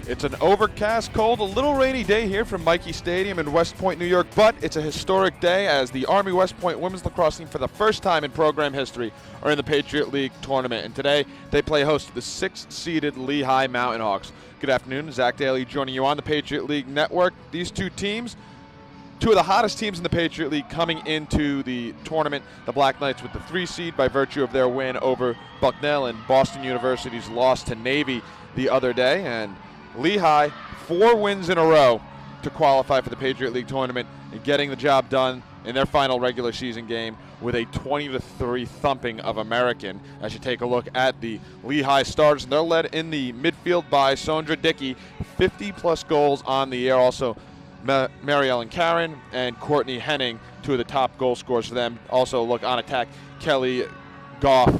It's an overcast, cold, a little rainy day here from Mikey Stadium in West Point, New York, but it's a historic day as the Army West Point women's lacrosse team, for the first time in program history, are in the Patriot League tournament. And today, they play host to the 6th-seeded Lehigh Mountain Hawks. Good afternoon, Zach Daly joining you on the Patriot League Network. These two teams, two of the hottest teams in the Patriot League coming into the tournament. The Black Knights with the 3 seed by virtue of their win over Bucknell, and Boston University's loss to Navy the other day. And Lehigh, 4 wins in a row to qualify for the Patriot League tournament and getting the job done in their final regular season game with a 20-3 thumping of American. As you take a look at the Lehigh starters, and they're led in the midfield by Sondra Dickey, 50-plus goals on the year. Also, Mary Ellen Karen and Courtney Henning, 2 of the top goal scorers for them. Also, look on attack, Kelly Goff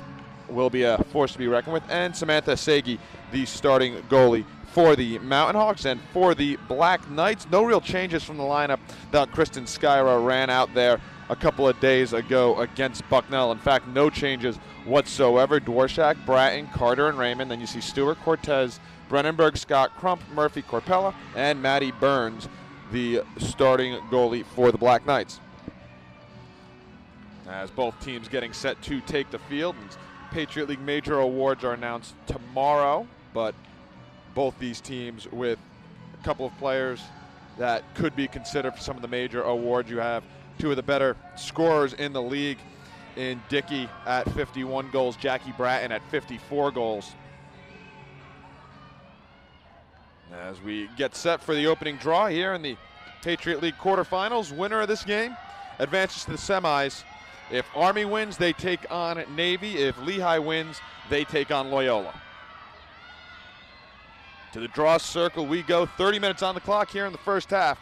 will be a force to be reckoned with, and Samantha Sagi, the starting goalie for the Mountain Hawks. And for the Black Knights, no real changes from the lineup that Kristen Skyra ran out there a couple of days ago against Bucknell. In fact, no changes whatsoever. Dworshak, Bratton, Carter, and Raymond. Then you see Stewart, Cortez, Brennenberg, Scott, Crump, Murphy, Corpella, and Maddie Burns, the starting goalie for the Black Knights. As both teams getting set to take the field, and Patriot League major awards are announced tomorrow, but both these teams with a couple of players that could be considered for some of the major awards. You have 2 of the better scorers in the league in Dickey at 51 goals, Jackie Bratton at 54 goals. As we get set for the opening draw here in the Patriot League quarterfinals, winner of this game advances to the semis. If Army wins, they take on Navy. If Lehigh wins, they take on Loyola. To the draw circle we go. 30 minutes on the clock here in the first half.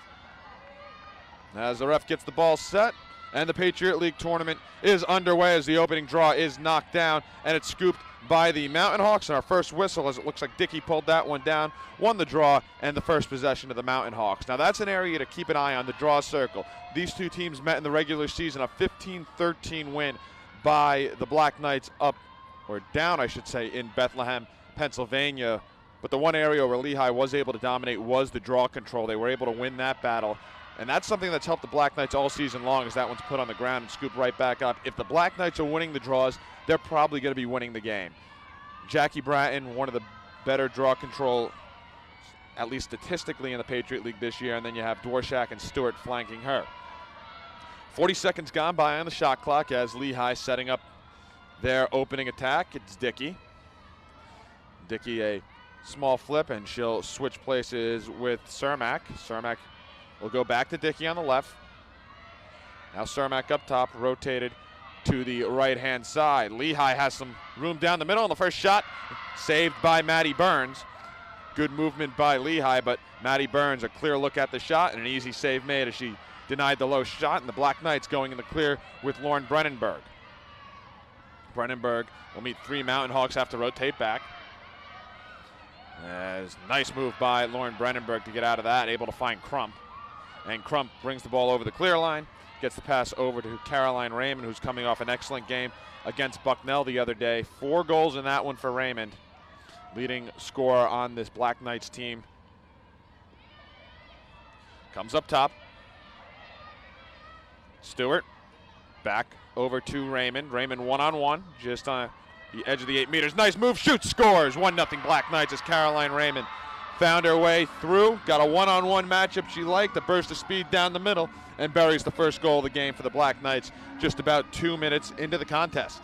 As the ref gets the ball set, and the Patriot League tournament is underway as the opening draw is knocked down, and it's scooped by the Mountain Hawks. And our first whistle, as it looks like Dickey pulled that one down, won the draw and the first possession of the Mountain Hawks. Now that's an area to keep an eye on, the draw circle. These two teams met in the regular season, a 15-13 win by the Black Knights up, or down I should say, in Bethlehem, Pennsylvania. But the one area where Lehigh was able to dominate was the draw control. They were able to win that battle. And that's something that's helped the Black Knights all season long, as that one's put on the ground and scooped right back up. If the Black Knights are winning the draws, they're probably going to be winning the game. Jackie Bratton, one of the better draw control, at least statistically, in the Patriot League this year. And then you have Dworshak and Stewart flanking her. 40 seconds gone by on the shot clock as Lehigh setting up their opening attack. It's Dickey. Dickey, a small flip, and she'll switch places with Cermak. Cermak will go back to Dickey on the left. Now Cermak up top, rotated to the right-hand side. Lehigh has some room down the middle, and the first shot saved by Maddie Burns. Good movement by Lehigh, but Maddie Burns, a clear look at the shot and an easy save made as she denied the low shot, and the Black Knights going in the clear with Lauren Brennenberg. Brennenberg will meet 3 Mountain Hawks, have to rotate back. As nice move by Lauren Brennenberg to get out of that, able to find Crump. And Crump brings the ball over the clear line, gets the pass over to Caroline Raymond, who's coming off an excellent game against Bucknell the other day. 4 goals in that one for Raymond, leading scorer on this Black Knights team. Comes up top. Stewart back over to Raymond. Raymond one-on-one, just on the edge of the 8 meters. Nice move, shoots, scores. 1-0 Black Knights as Caroline Raymond found her way through. Got a one-on-one matchup she liked, a burst of speed down the middle, and buries the first goal of the game for the Black Knights just about 2 minutes into the contest.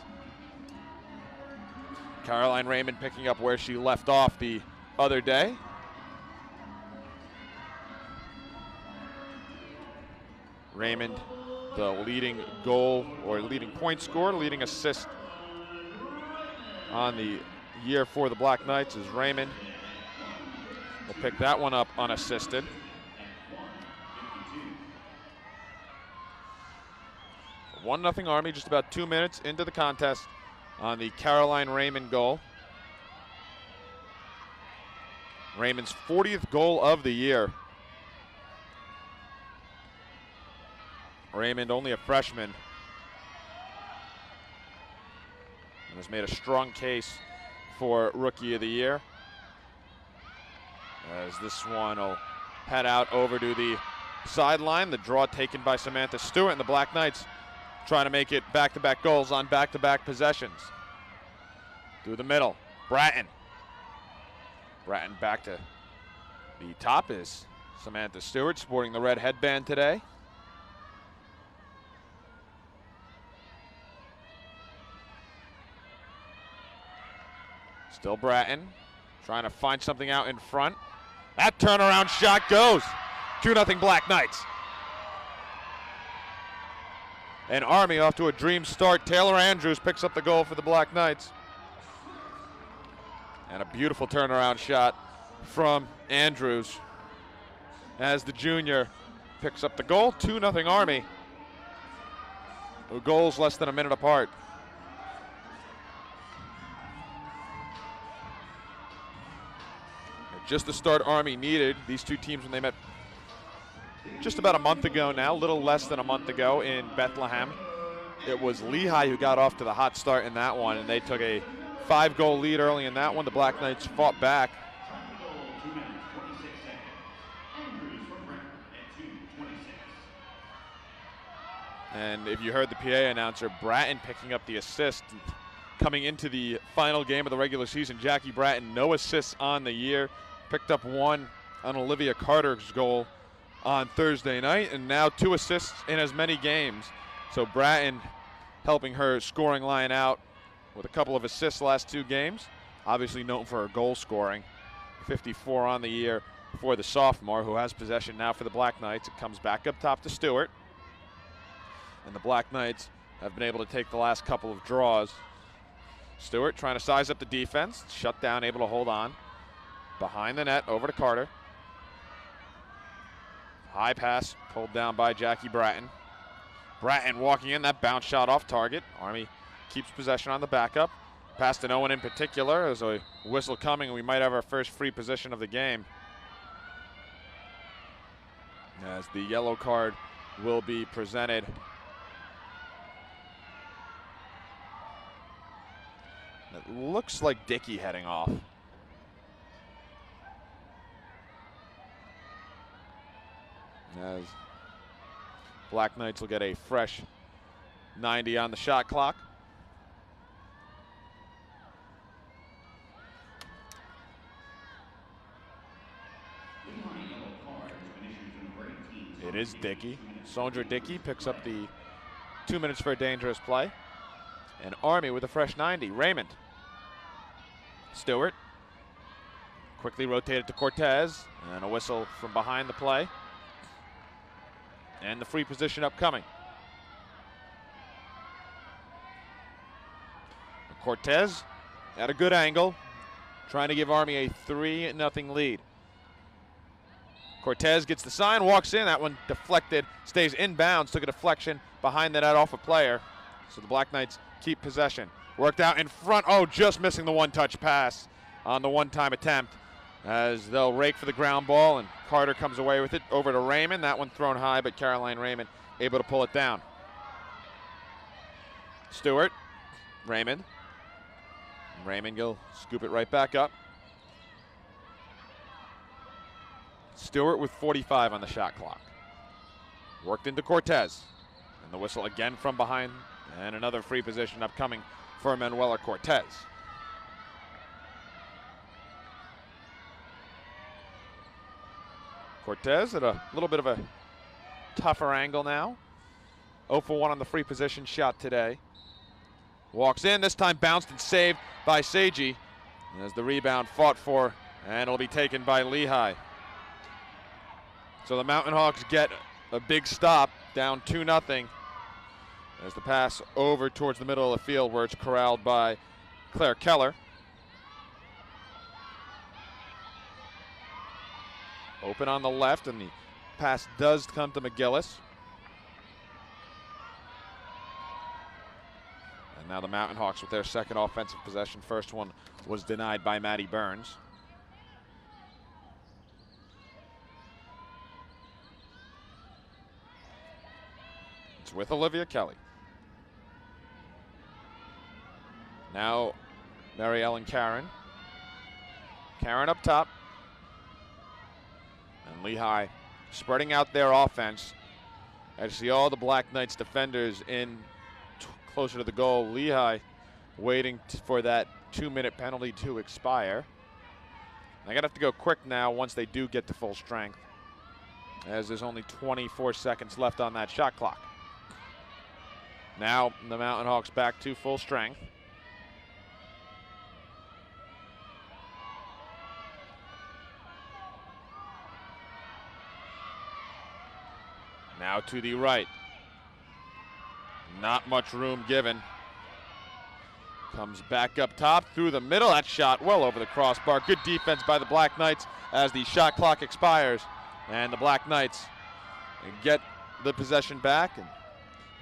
Caroline Raymond picking up where she left off the other day. Raymond, the leading goal or leading point scorer, leading assist on the year for the Black Knights, is Raymond. We'll pick that one up unassisted. One 1-0 Army, just about 2 minutes into the contest on the Caroline Raymond goal. Raymond's 40th goal of the year. Raymond, only a freshman, and has made a strong case for Rookie of the Year. as this one will head out over to the sideline. The draw taken by Samantha Stewart, and the Black Knights trying to make it back-to-back goals on back-to-back possessions. Through the middle, Bratton. Bratton back to the top is Samantha Stewart, sporting the red headband today. Still Bratton, trying to find something out in front. That turnaround shot goes. 2-0 Black Knights. And Army off to a dream start. Taylor Andrews picks up the goal for the Black Knights. And a beautiful turnaround shot from Andrews as the junior picks up the goal. 2-0 Army. The goals less than a minute apart. Just the start Army needed. These two teams, when they met just about a month ago now, a little less than a month ago in Bethlehem, it was Lehigh who got off to the hot start in that one, and they took a 5-goal lead early in that one. The Black Knights fought back. And if you heard the PA announcer, Bratton picking up the assist coming into the final game of the regular season. Jackie Bratton, no assists on the year. Picked up one on Olivia Carter's goal on Thursday night, and now 2 assists in as many games. So Bratton helping her scoring line out with a couple of assists last 2 games. Obviously known for her goal scoring. 54 on the year for the sophomore, who has possession now for the Black Knights. It comes back up top to Stewart. And the Black Knights have been able to take the last couple of draws. Stewart trying to size up the defense. Shut down, able to hold on. Behind the net, over to Carter. High pass, pulled down by Jackie Bratton. Bratton walking in, that bounce shot off target. Army keeps possession on the backup. Pass to no one in particular. There's a whistle coming, and we might have our first free position of the game. As the yellow card will be presented. It looks like Dickey heading off. As Black Knights will get a fresh 90 on the shot clock. It is Dickey. Sondra Dickey picks up the 2 minutes for a dangerous play. And Army with a fresh 90. Raymond. Stewart. Quickly rotated to Cortez. And a whistle from behind the play. And the free position upcoming. Cortez at a good angle, trying to give Army a 3-0 lead. Cortez gets the sign, walks in. That one deflected, stays inbounds, took a deflection behind the net off a player. So the Black Knights keep possession. Worked out in front. Oh, just missing the one-touch pass on the one-time attempt, as they'll rake for the ground ball, and Carter comes away with it over to Raymond. That one thrown high, but Caroline Raymond able to pull it down. Stewart, Raymond. Raymond will scoop it right back up. Stewart with 45 on the shot clock. Worked into Cortez. And the whistle again from behind, and another free position upcoming for Manuela Cortez. Cortez at a little bit of a tougher angle now. 0 for 1 on the free position shot today. Walks in, this time bounced and saved by Seiji. As the rebound fought for, and it'll be taken by Lehigh. So the Mountain Hawks get a big stop, down 2-0. As the pass over towards the middle of the field, where it's corralled by Claire Keller. Open on the left, and the pass does come to McGillis. And now the Mountain Hawks with their second offensive possession. First one was denied by Maddie Burns. It's with Olivia Kelly. Now Mary Ellen Karen. Karen up top. And Lehigh spreading out their offense. I see all the Black Knights defenders in closer to the goal. Lehigh waiting for that 2-minute penalty to expire. They're going to have to go quick now once they do get to full strength, as there's only 24 seconds left on that shot clock. Now the Mountain Hawks back to full strength. Now to the right. Not much room given. Comes back up top through the middle. That shot well over the crossbar. Good defense by the Black Knights as the shot clock expires. And the Black Knights get the possession back. And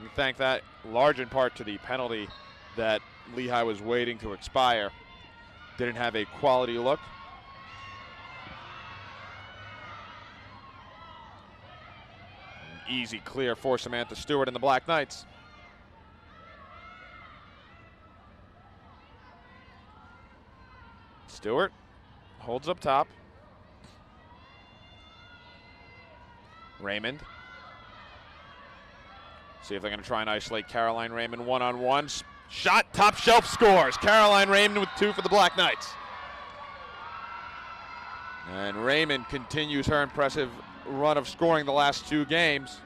we thank that large in part to the penalty that Lehigh was waiting to expire. Didn't have a quality look. An easy clear for Samantha Stewart and the Black Knights. Stewart holds up top. Raymond. See if they're going to try and isolate Caroline Raymond one-on-one. Shot, top shelf, scores. Caroline Raymond with 2 for the Black Knights. And Raymond continues her impressive run of scoring the last 2 games.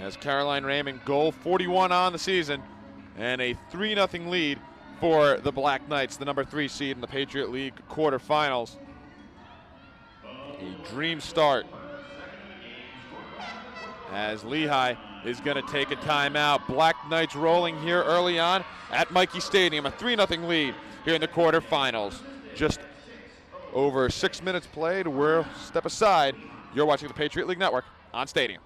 As Caroline Raymond, goal 41 on the season, and a 3-0 lead for the Black Knights, the number 3 seed in the Patriot League quarterfinals. A dream start, as Lehigh is going to take a timeout. Black Knights rolling here early on at Michie Stadium, a 3-0 lead here in the quarterfinals. Just over 6 minutes played. We'll step aside. You're watching the Patriot League Network on Stadium.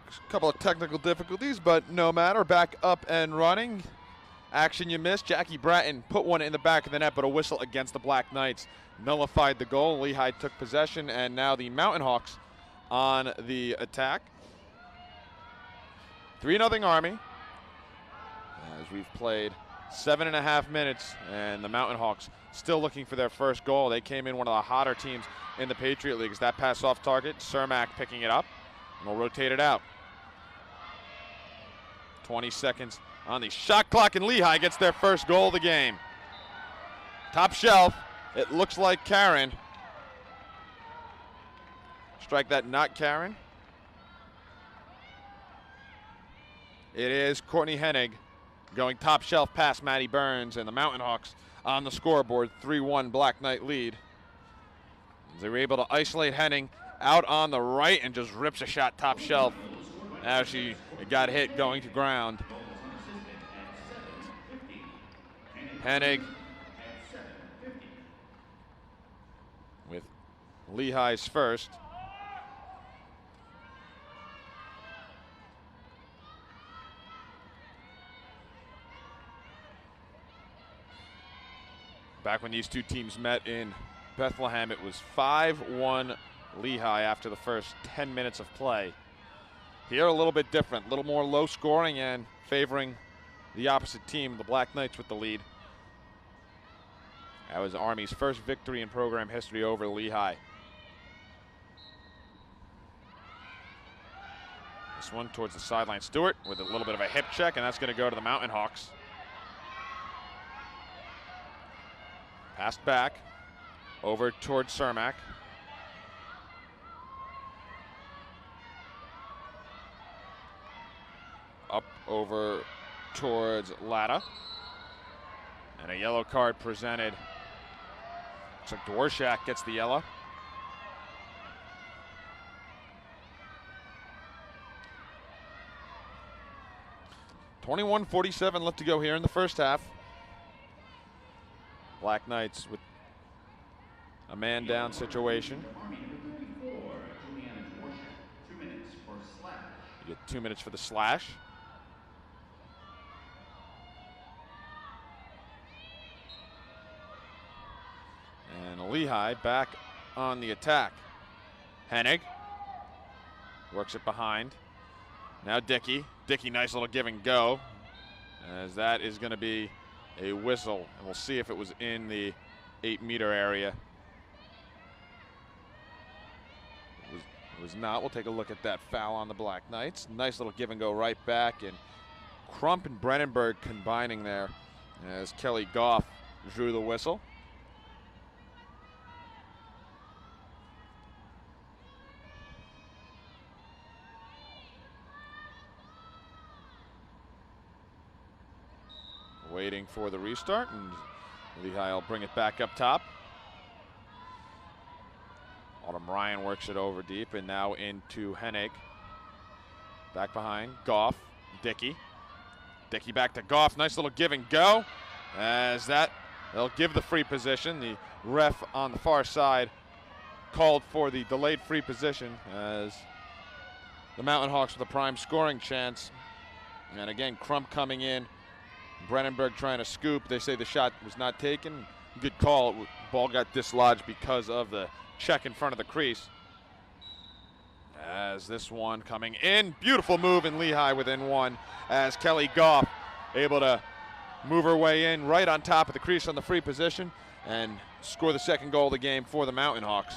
A couple of technical difficulties, but no matter. Back up and running. Action you missed. Jackie Bratton put one in the back of the net, but a whistle against the Black Knights nullified the goal. Lehigh took possession, and now the Mountain Hawks on the attack. 3-0 Army, as we've played 7.5 minutes, and the Mountain Hawks still looking for their first goal. They came in one of the hotter teams in the Patriot League. As that pass off target, Cermak picking it up, and we'll rotate it out. 20 seconds on the shot clock, and Lehigh gets their first goal of the game. Top shelf, it looks like Karen. Strike that, not Karen. It is Courtney Hennig going top shelf past Maddie Burns, and the Mountain Hawks on the scoreboard, 3-1 Black Knight lead. They were able to isolate Hennig out on the right and just rips a shot top shelf. Now she got hit going to ground. Hennig with Lehigh's first. Back when these 2 teams met in Bethlehem, it was 5-1 Lehigh after the first 10 minutes of play. Here a little bit different, a little more low scoring and favoring the opposite team, the Black Knights with the lead. That was Army's first victory in program history over Lehigh. This one towards the sideline. Stewart with a little bit of a hip check, and that's going to go to the Mountain Hawks. Passed back over towards Cermak. Up over towards Latta. And a yellow card presented. Looks like Dworshak gets the yellow. .47 left to go here in the first half. Black Knights with a man down situation. You get 2 minutes for the slash. And Lehigh back on the attack. Hennig works it behind. Now Dickey. Dickey, nice little give and go, as that is going to be a whistle, and we'll see if it was in the 8-meter area. was not. We'll take a look at that foul on the Black Knights. Nice little give and go right back, and Crump and Brennenberg combining there as Kelly Goff drew the whistle. Waiting for the restart, and Lehigh will bring it back up top. Autumn Ryan works it over deep, and now into Hennig. Back behind, Goff, Dickey. Dickey back to Goff, nice little give and go. As that, they'll give the free position. The ref on the far side called for the delayed free position as the Mountain Hawks with a prime scoring chance. And again, Crump coming in. Brennenberg trying to scoop. They say the shot was not taken. Good call. Ball got dislodged because of the check in front of the crease. As this one coming in. Beautiful move in Lehigh within one as Kelly Goff able to move her way in right on top of the crease on the free position and score the second goal of the game for the Mountain Hawks.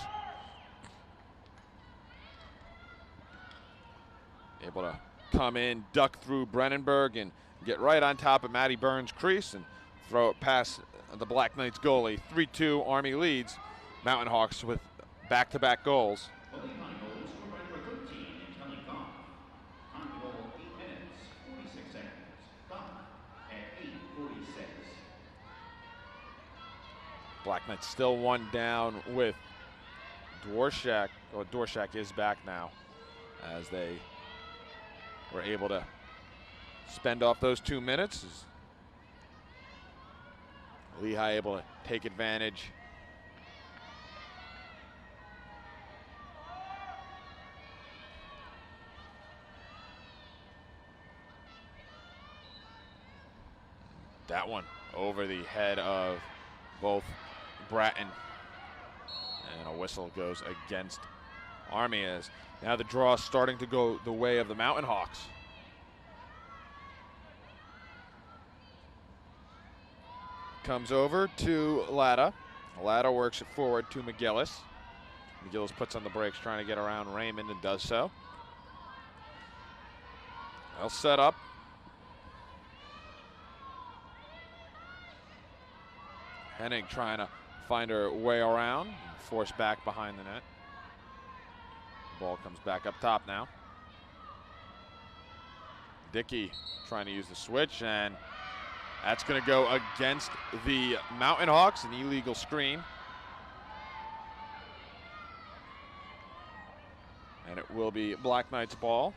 Able to come in, duck through Brennenberg, and get right on top of Maddie Burns' crease and throw it past the Black Knights goalie. 3-2 Army leads. Mountain Hawks with back-to-back goals. Black Knights still one down with Dworshak. Well, Dworshak is back now as they were able to spend off those 2 minutes. Lehigh able to take advantage. That one over the head of both Bratton. And a whistle goes against Army as now the draw is starting to go the way of the Mountain Hawks. Comes over to Latta. Latta works it forward to McGillis. McGillis puts on the brakes trying to get around Raymond and does so. They'll set up. Hennig trying to find her way around, force back behind the net. Ball comes back up top now. Dickey trying to use the switch, and that's going to go against the Mountain Hawks, an illegal screen. And it will be Black Knights ball.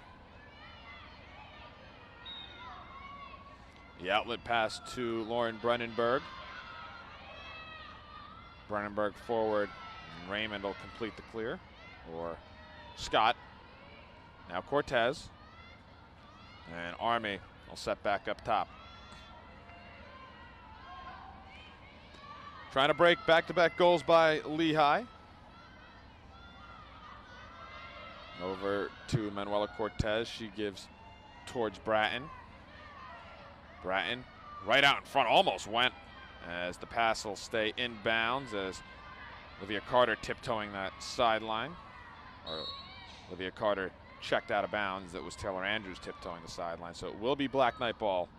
The outlet pass to Lauren Brennenberg. Brennenberg forward, and Raymond will complete the clear, or Scott. Now Cortez, and Army will set back up top. Trying to break back-to-back goals by Lehigh. Over to Manuela Cortez, she gives towards Bratton. Bratton right out in front, almost went, as the pass will stay in bounds as Olivia Carter tiptoeing that sideline. Or Olivia Carter checked out of bounds. It was Taylor Andrews tiptoeing the sideline. So it will be Black Knight ball.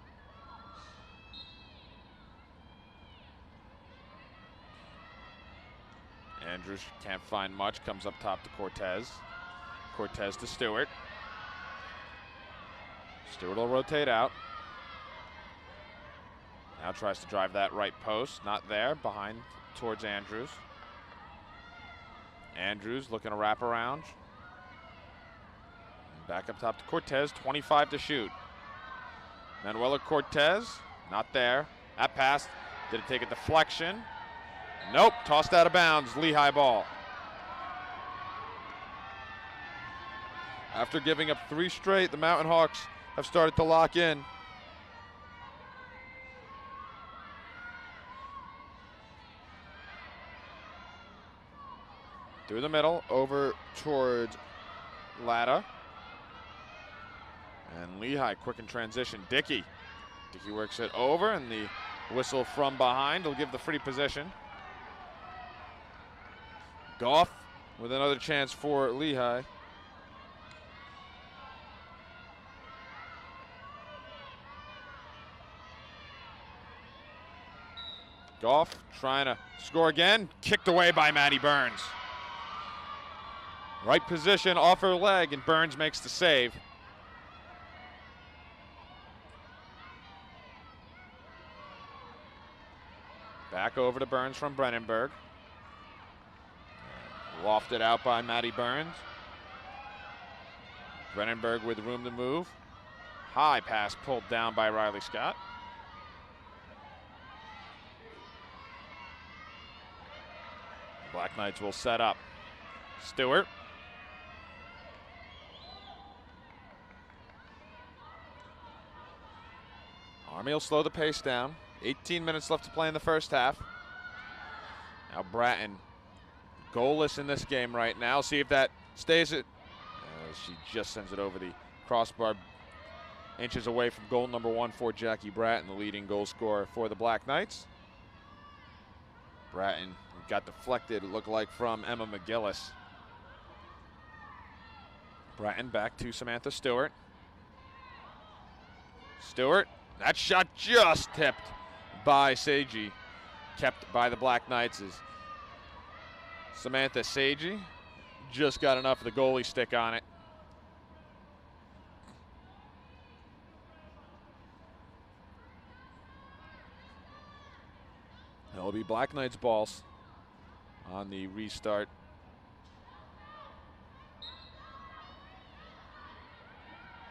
Andrews can't find much, comes up top to Cortez. Cortez to Stewart. Stewart will rotate out. Now tries to drive that right post, not there, behind towards Andrews. Andrews looking to wrap around. Back up top to Cortez, 25 to shoot. Manuela Cortez, not there. That pass, did it take a deflection? Nope, tossed out of bounds, Lehigh ball. After giving up 3 straight, the Mountain Hawks have started to lock in. Through the middle, over towards Latta. And Lehigh quick in transition. Dickey. Dickey works it over, and the whistle from behind will give the free position. Goff with another chance for Lehigh. Goff trying to score again. Kicked away by Maddie Burns. Right position off her leg, and Burns makes the save. Back over to Burns from Brennenberg. Lofted out by Maddie Burns. Brennenberg with room to move. High pass pulled down by Riley Scott. Black Knights will set up. Stewart. Army will slow the pace down. 18 minutes left to play in the first half. Now Bratton goalless in this game right now. See if that stays it. She just sends it over the crossbar, inches away from goal number 1 for Jackie Bratton, the leading goal scorer for the Black Knights. Bratton got deflected, it looked like, from Emma McGillis. Bratton back to Samantha Stewart. Stewart, that shot just tipped by Seiji, kept by the Black Knights as Samantha Seiji just got enough of the goalie stick on it. It'll be Black Knights balls on the restart.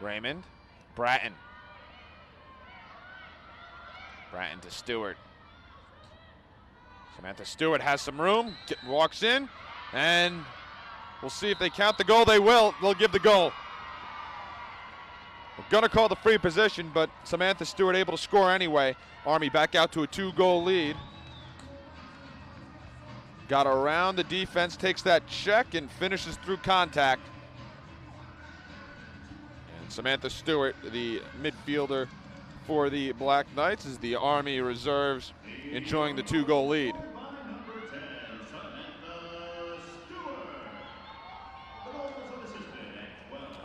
Raymond, Bratton. Bratton to Stewart. Samantha Stewart has some room, walks in, and we'll see if they count the goal. They will. They'll give the goal. We're going to call the free position, but Samantha Stewart able to score anyway. Army back out to a 2-goal lead. Got around the defense, takes that check, and finishes through contact. And Samantha Stewart, the midfielder for the Black Knights, as the Army reserves enjoying the 2-goal lead.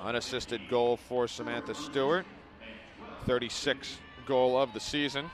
Unassisted goal for Samantha Stewart, 36th goal of the season.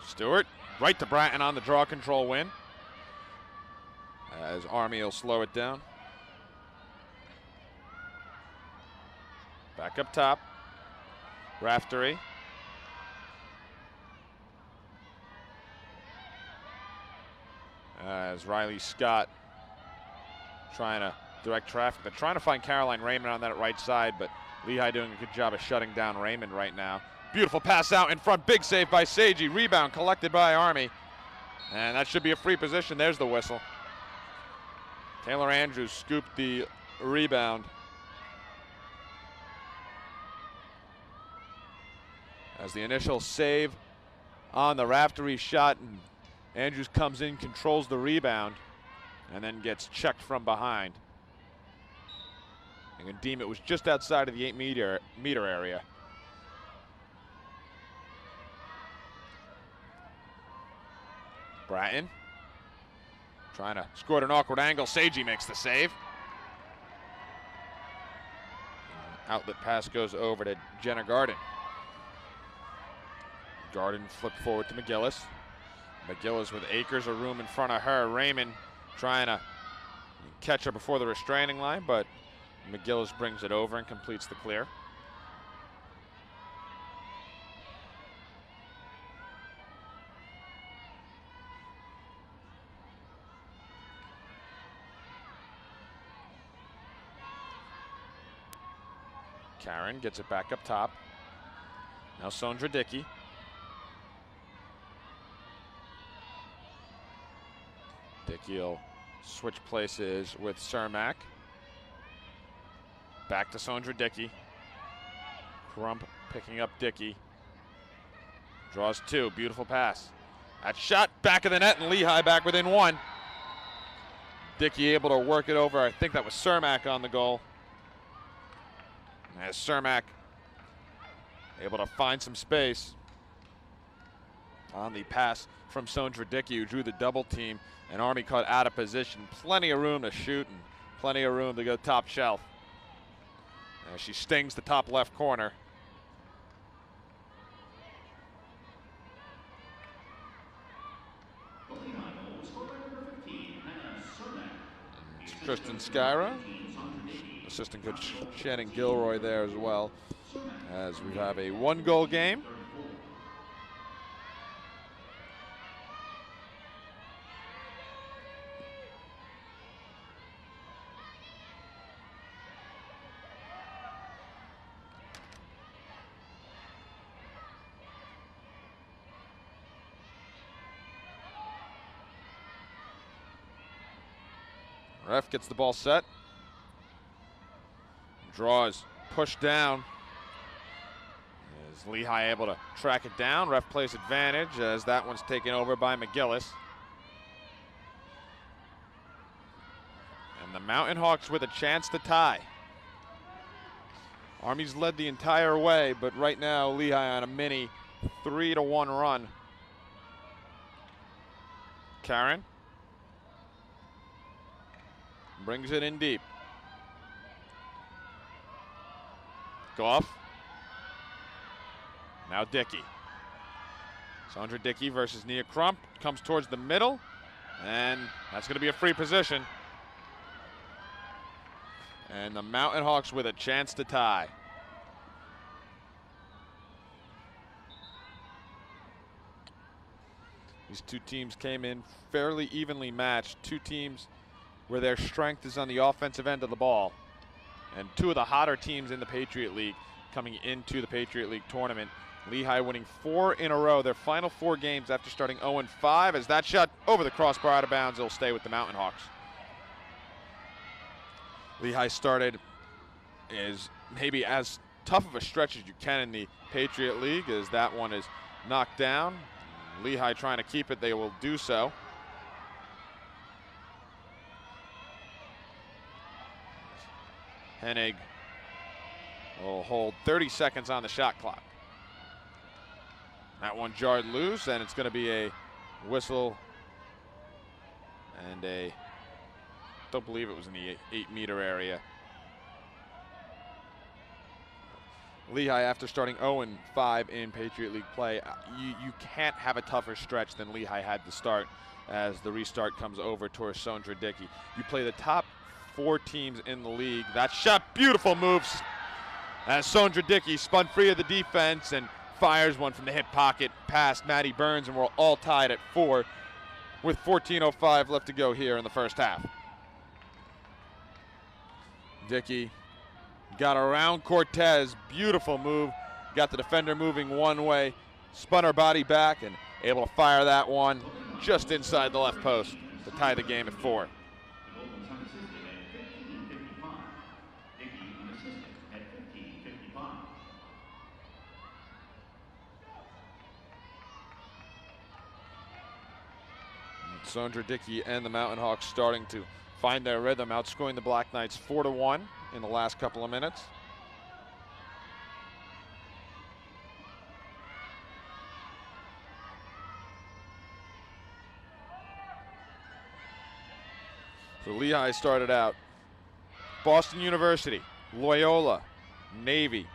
Stewart, right to Bratton on the draw control win. As Army will slow it down. Back up top. Raftery. As Riley Scott trying to direct traffic. They're trying to find Caroline Raymond on that right side, but Lehigh doing a good job of shutting down Raymond right now. Beautiful pass out in front, big save by Seiji. Rebound collected by Army. And that should be a free position. There's the whistle. Taylor Andrews scooped the rebound. As the initial save on the Raftery shot, and Andrews comes in, controls the rebound, and then gets checked from behind. You can deem it was just outside of the 8-meter area. Bratton trying to score at an awkward angle. Seiji makes the save. Outlet pass goes over to Jenna Garden. Garden flipped forward to McGillis. McGillis with acres of room in front of her. Raymond trying to catch her before the restraining line, but McGillis brings it over and completes the clear. Karen gets it back up top. Now Sondra Dickey. Dickey will Switch places with Cermak. Back to Sondra Dickey. Crump picking up Dickey. Draws two, beautiful pass. That shot back of the net, and Lehigh back within one. Dickey able to work it over. I think that was Cermak on the goal. As Cermak able to find some space on the pass from Sondra Dickey, who drew the double team, and Army caught out of position. Plenty of room to shoot and plenty of room to go top shelf. As she stings the top left corner. Kristen Skyra, assistant coach Shannon Gilroy there as well, as we have a 1-goal game. Ref gets the ball set. Draws, pushed down. Is Lehigh able to track it down? Ref plays advantage as that one's taken over by McGillis. And the Mountain Hawks with a chance to tie. Army's led the entire way, but right now Lehigh on a mini 3-1 run. Karen brings it in deep. Goff. Now Dickey. Sondra Dickey versus Nia Crump. Comes towards the middle, and that's going to be a free position. And the Mountain Hawks with a chance to tie. These two teams came in fairly evenly matched. Two teams where their strength is on the offensive end of the ball. And two of the hotter teams in the Patriot League coming into the Patriot League tournament. Lehigh winning 4 in a row, their final 4 games after starting 0-5. As that shot over the crossbar out of bounds, it'll stay with the Mountain Hawks. Lehigh started as maybe as tough of a stretch as you can in the Patriot League, as that one is knocked down. Lehigh trying to keep it, they will do so. Hennig will hold 30 seconds on the shot clock. That one jarred loose, and it's going to be a whistle and a, don't believe it was in the 8-meter area. Lehigh, after starting 0-5 in Patriot League play, you can't have a tougher stretch than Lehigh had to start as the restart comes over towards Sondra Dickey. You play the top 4 teams in the league. That shot, beautiful moves as Sondra Dickey spun free of the defense and fires one from the hip pocket past Maddie Burns, and we're all tied at 4 with 14:05 left to go here in the first half. Dickey got around Cortez, beautiful move. Got the defender moving one way, spun her body back and able to fire that one just inside the left post to tie the game at 4. Sondra Dickey and the Mountain Hawks starting to find their rhythm, outscoring the Black Knights 4-1 in the last couple of minutes. So Lehigh started out Boston University, Loyola, Navy,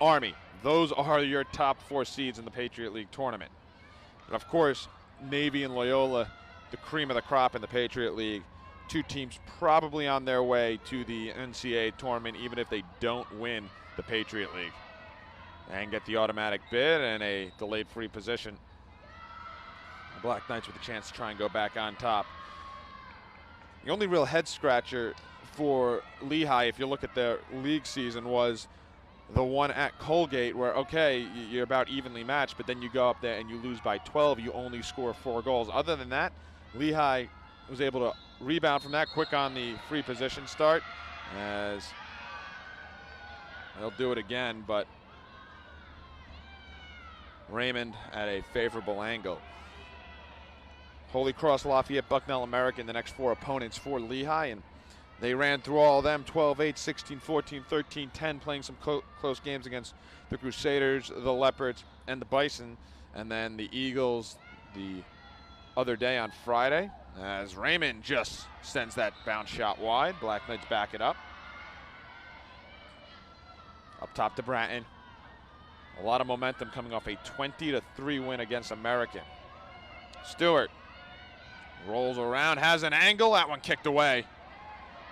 Army. Those are your top 4 seeds in the Patriot League tournament. But of course, Navy and Loyola, the cream of the crop in the Patriot League. 2 teams probably on their way to the NCAA tournament, even if they don't win the Patriot League, and get the automatic bid and a delayed free position. The Black Knights with a chance to try and go back on top. The only real head scratcher for Lehigh, if you look at their league season, was the one at Colgate where, okay, you're about evenly matched, but then you go up there and you lose by 12. You only score 4 goals. Other than that, Lehigh was able to rebound from that quick on the free position start, as they'll do it again, but Raymond at a favorable angle. Holy Cross, Lafayette, Bucknell, American, the next 4 opponents for Lehigh, and they ran through all of them, 12-8, 16-14, 13-10, playing some close games against the Crusaders, the Leopards, and the Bison, and then the Eagles the other day on Friday, as Raymond just sends that bounce shot wide. Black Knights back it up. Up top to Bratton. A lot of momentum coming off a 20-3 win against American. Stewart rolls around, has an angle, that one kicked away,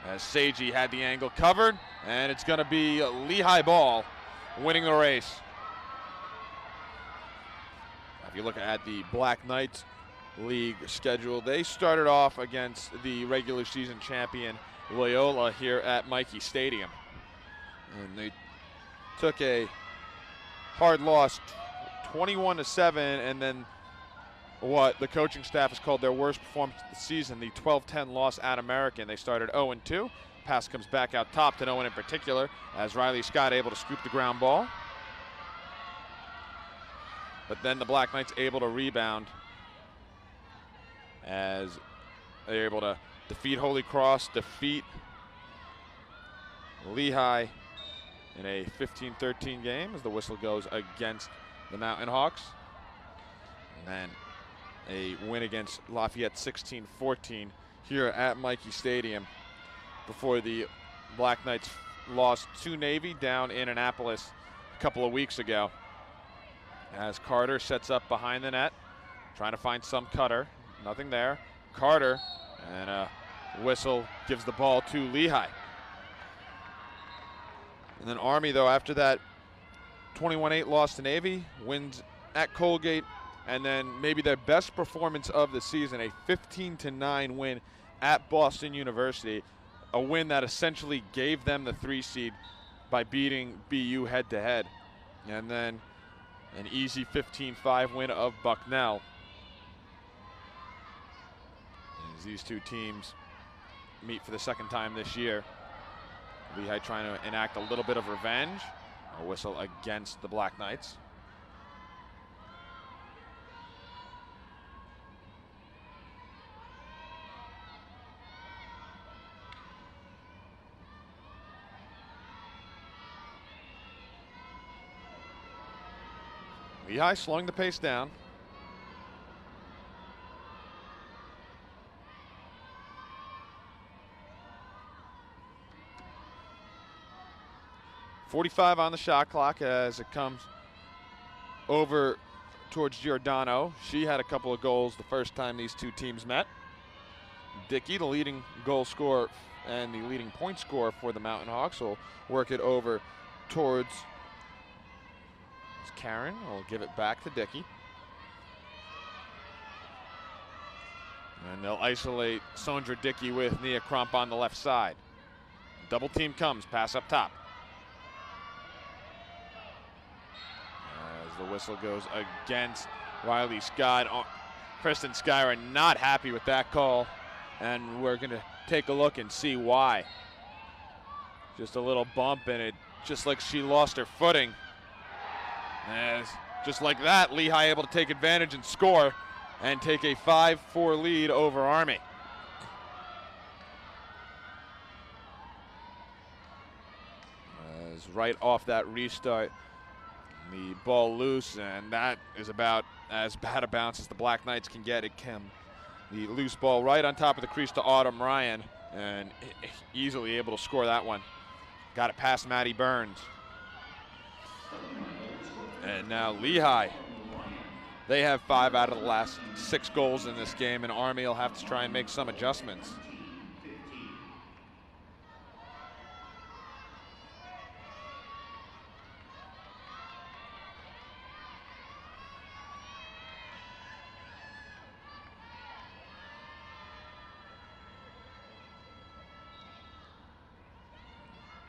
as Seiji had the angle covered, and it's going to be a Lehigh ball winning the race. If you look at the Black Knights League schedule, they started off against the regular season champion Loyola here at Michie Stadium, and they took a hard loss, 21-7, and then what the coaching staff has called their worst performance of the season, the 12-10 loss at American. They started 0-2. Pass comes back out top to no one in particular, as Riley Scott able to scoop the ground ball. But then the Black Knights able to rebound, as they're able to defeat Holy Cross, defeat Lehigh in a 15-13 game, as the whistle goes against the Mountain Hawks. And then a win against Lafayette 16-14 here at Michie Stadium, before the Black Knights lost to Navy down in Annapolis a couple of weeks ago, as Carter sets up behind the net, trying to find some cutter. Nothing there. Carter, and a whistle gives the ball to Lehigh. And then Army, though, after that 21-8 loss to Navy, wins at Colgate, and then maybe their best performance of the season, a 15-9 win at Boston University, a win that essentially gave them the 3 seed by beating BU head-to-head. And then an easy 15-5 win of Bucknell. As these two teams meet for the second time this year, Lehigh trying to enact a little bit of revenge. A whistle against the Black Knights. Lehigh slowing the pace down. .45 on the shot clock as it comes over towards Giordano. She had a couple of goals the first time these two teams met. Dickey, the leading goal scorer and the leading point scorer for the Mountain Hawks, will work it over towards Karen. Will give it back to Dickey. And they'll isolate Sondra Dickey with Nia Crump on the left side. Double team comes, pass up top. As the whistle goes against Riley Scott. Kristen Skyra not happy with that call, and we're going to take a look and see why. Just a little bump, and it just like she lost her footing. As just like that, Lehigh able to take advantage and score and take a 5-4 lead over Army. As right off that restart, the ball loose, and that is about as bad a bounce as the Black Knights can get. It can. The loose ball right on top of the crease to Autumn Ryan, and easily able to score that one. Got it past Maddie Burns. And now Lehigh, they have 5 out of the last 6 goals in this game, and Army will have to try and make some adjustments.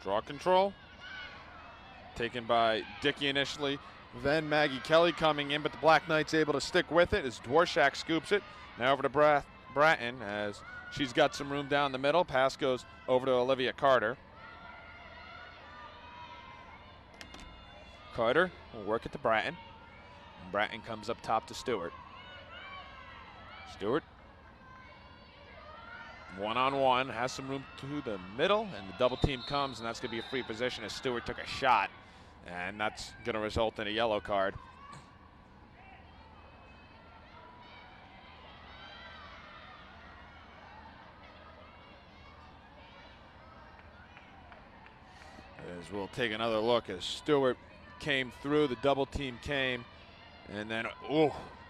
Draw control, taken by Dickey initially, then Maggie Kelly coming in, but the Black Knights able to stick with it as Dworshak scoops it. Now over to Bratton as she's got some room down the middle. Pass goes over to Olivia Carter. Carter will work it to Bratton. Bratton comes up top to Stewart. Stewart, one-on-one, has some room to the middle, and the double team comes, and that's going to be a free position as Stewart took a shot, and that's going to result in a yellow card. As we'll take another look as Stewart came through, the double team came, and then,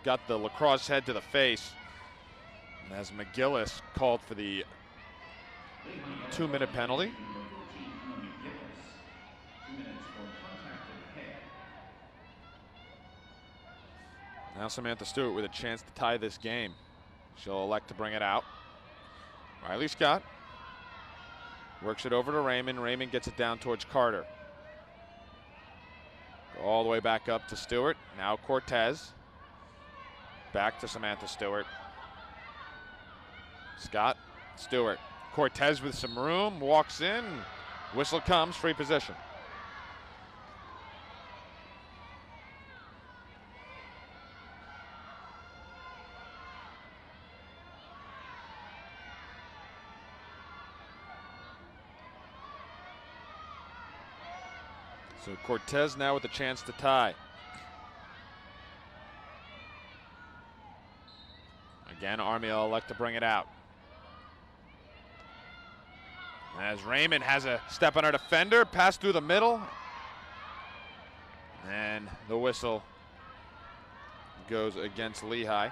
got the Lacrosse head to the face. And as McGillis called for the 2-minute penalty. Now Samantha Stewart with a chance to tie this game. She'll elect to bring it out. Riley Scott works it over to Raymond. Raymond gets it down towards Carter. All the way back up to Stewart. Now Cortez. Back to Samantha Stewart. Scott, Stewart. Cortez with some room, walks in. Whistle comes, free position. So Cortez now with a chance to tie. Again, Army will elect to bring it out. As Raymond has a step on our defender, pass through the middle. And the whistle goes against Lehigh.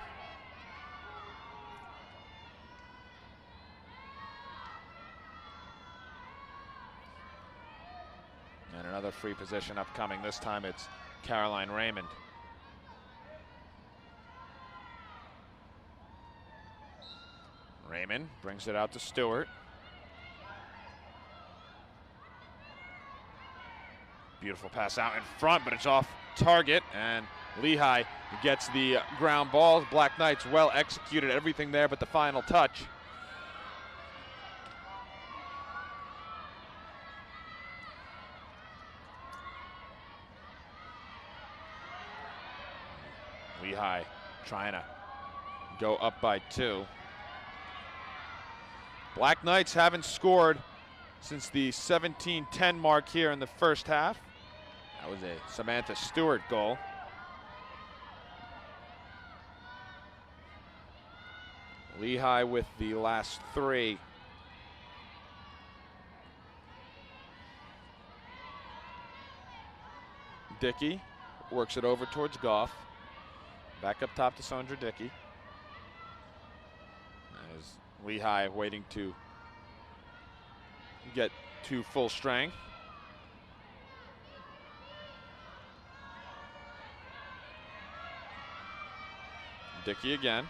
And another free position upcoming. This time it's Caroline Raymond. Raymond brings it out to Stewart. Beautiful pass out in front, but it's off target, and Lehigh gets the ground ball. Black Knights well executed everything there but the final touch. Lehigh trying to go up by 2. Black Knights haven't scored since the 17-10 mark here in the first half. That was a Samantha Stewart goal. Lehigh with the last 3. Dickey works it over towards Goff. Back up top to Sandra Dickey. As Lehigh waiting to get to full strength. Dickey again.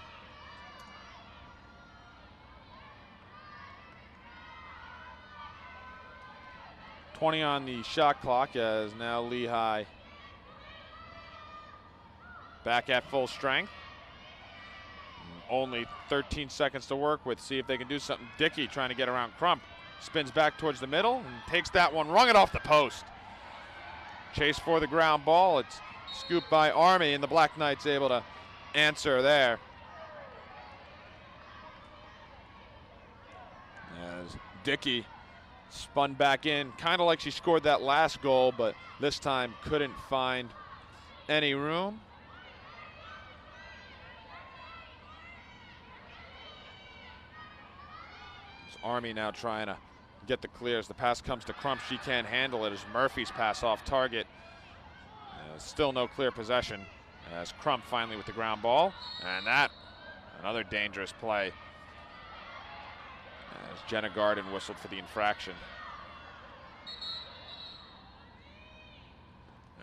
.20 on the shot clock as now Lehigh back at full strength. Only 13 seconds to work with. See if they can do something. Dickey trying to get around Crump. Spins back towards the middle and takes that one, rung it off the post. Chase for the ground ball. It's scooped by Army, and the Black Knights able to answer there. As Dickey spun back in, kind of like she scored that last goal, but this time couldn't find any room. Army now trying to get the clears. The pass comes to Crump. She can't handle it as Murphy's pass off target. Still no clear possession as Crump finally with the ground ball. And that, another dangerous play as Jenna Garden whistled for the infraction.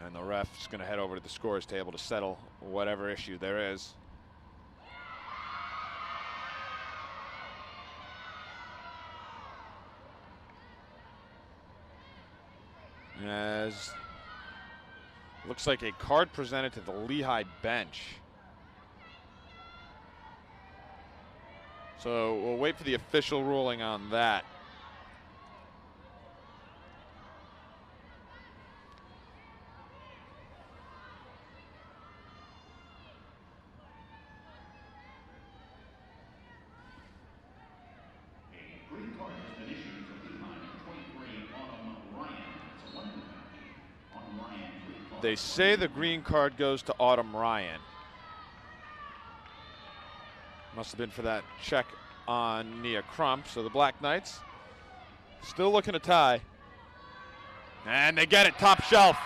And the ref's going to head over to the scores table to settle whatever issue there is. As looks like a card presented to the Lehigh bench. So we'll wait for the official ruling on that. They say the green card goes to Autumn Ryan. Must have been for that check on Nia Crump. So the Black Knights still looking to tie. And they get it, top shelf.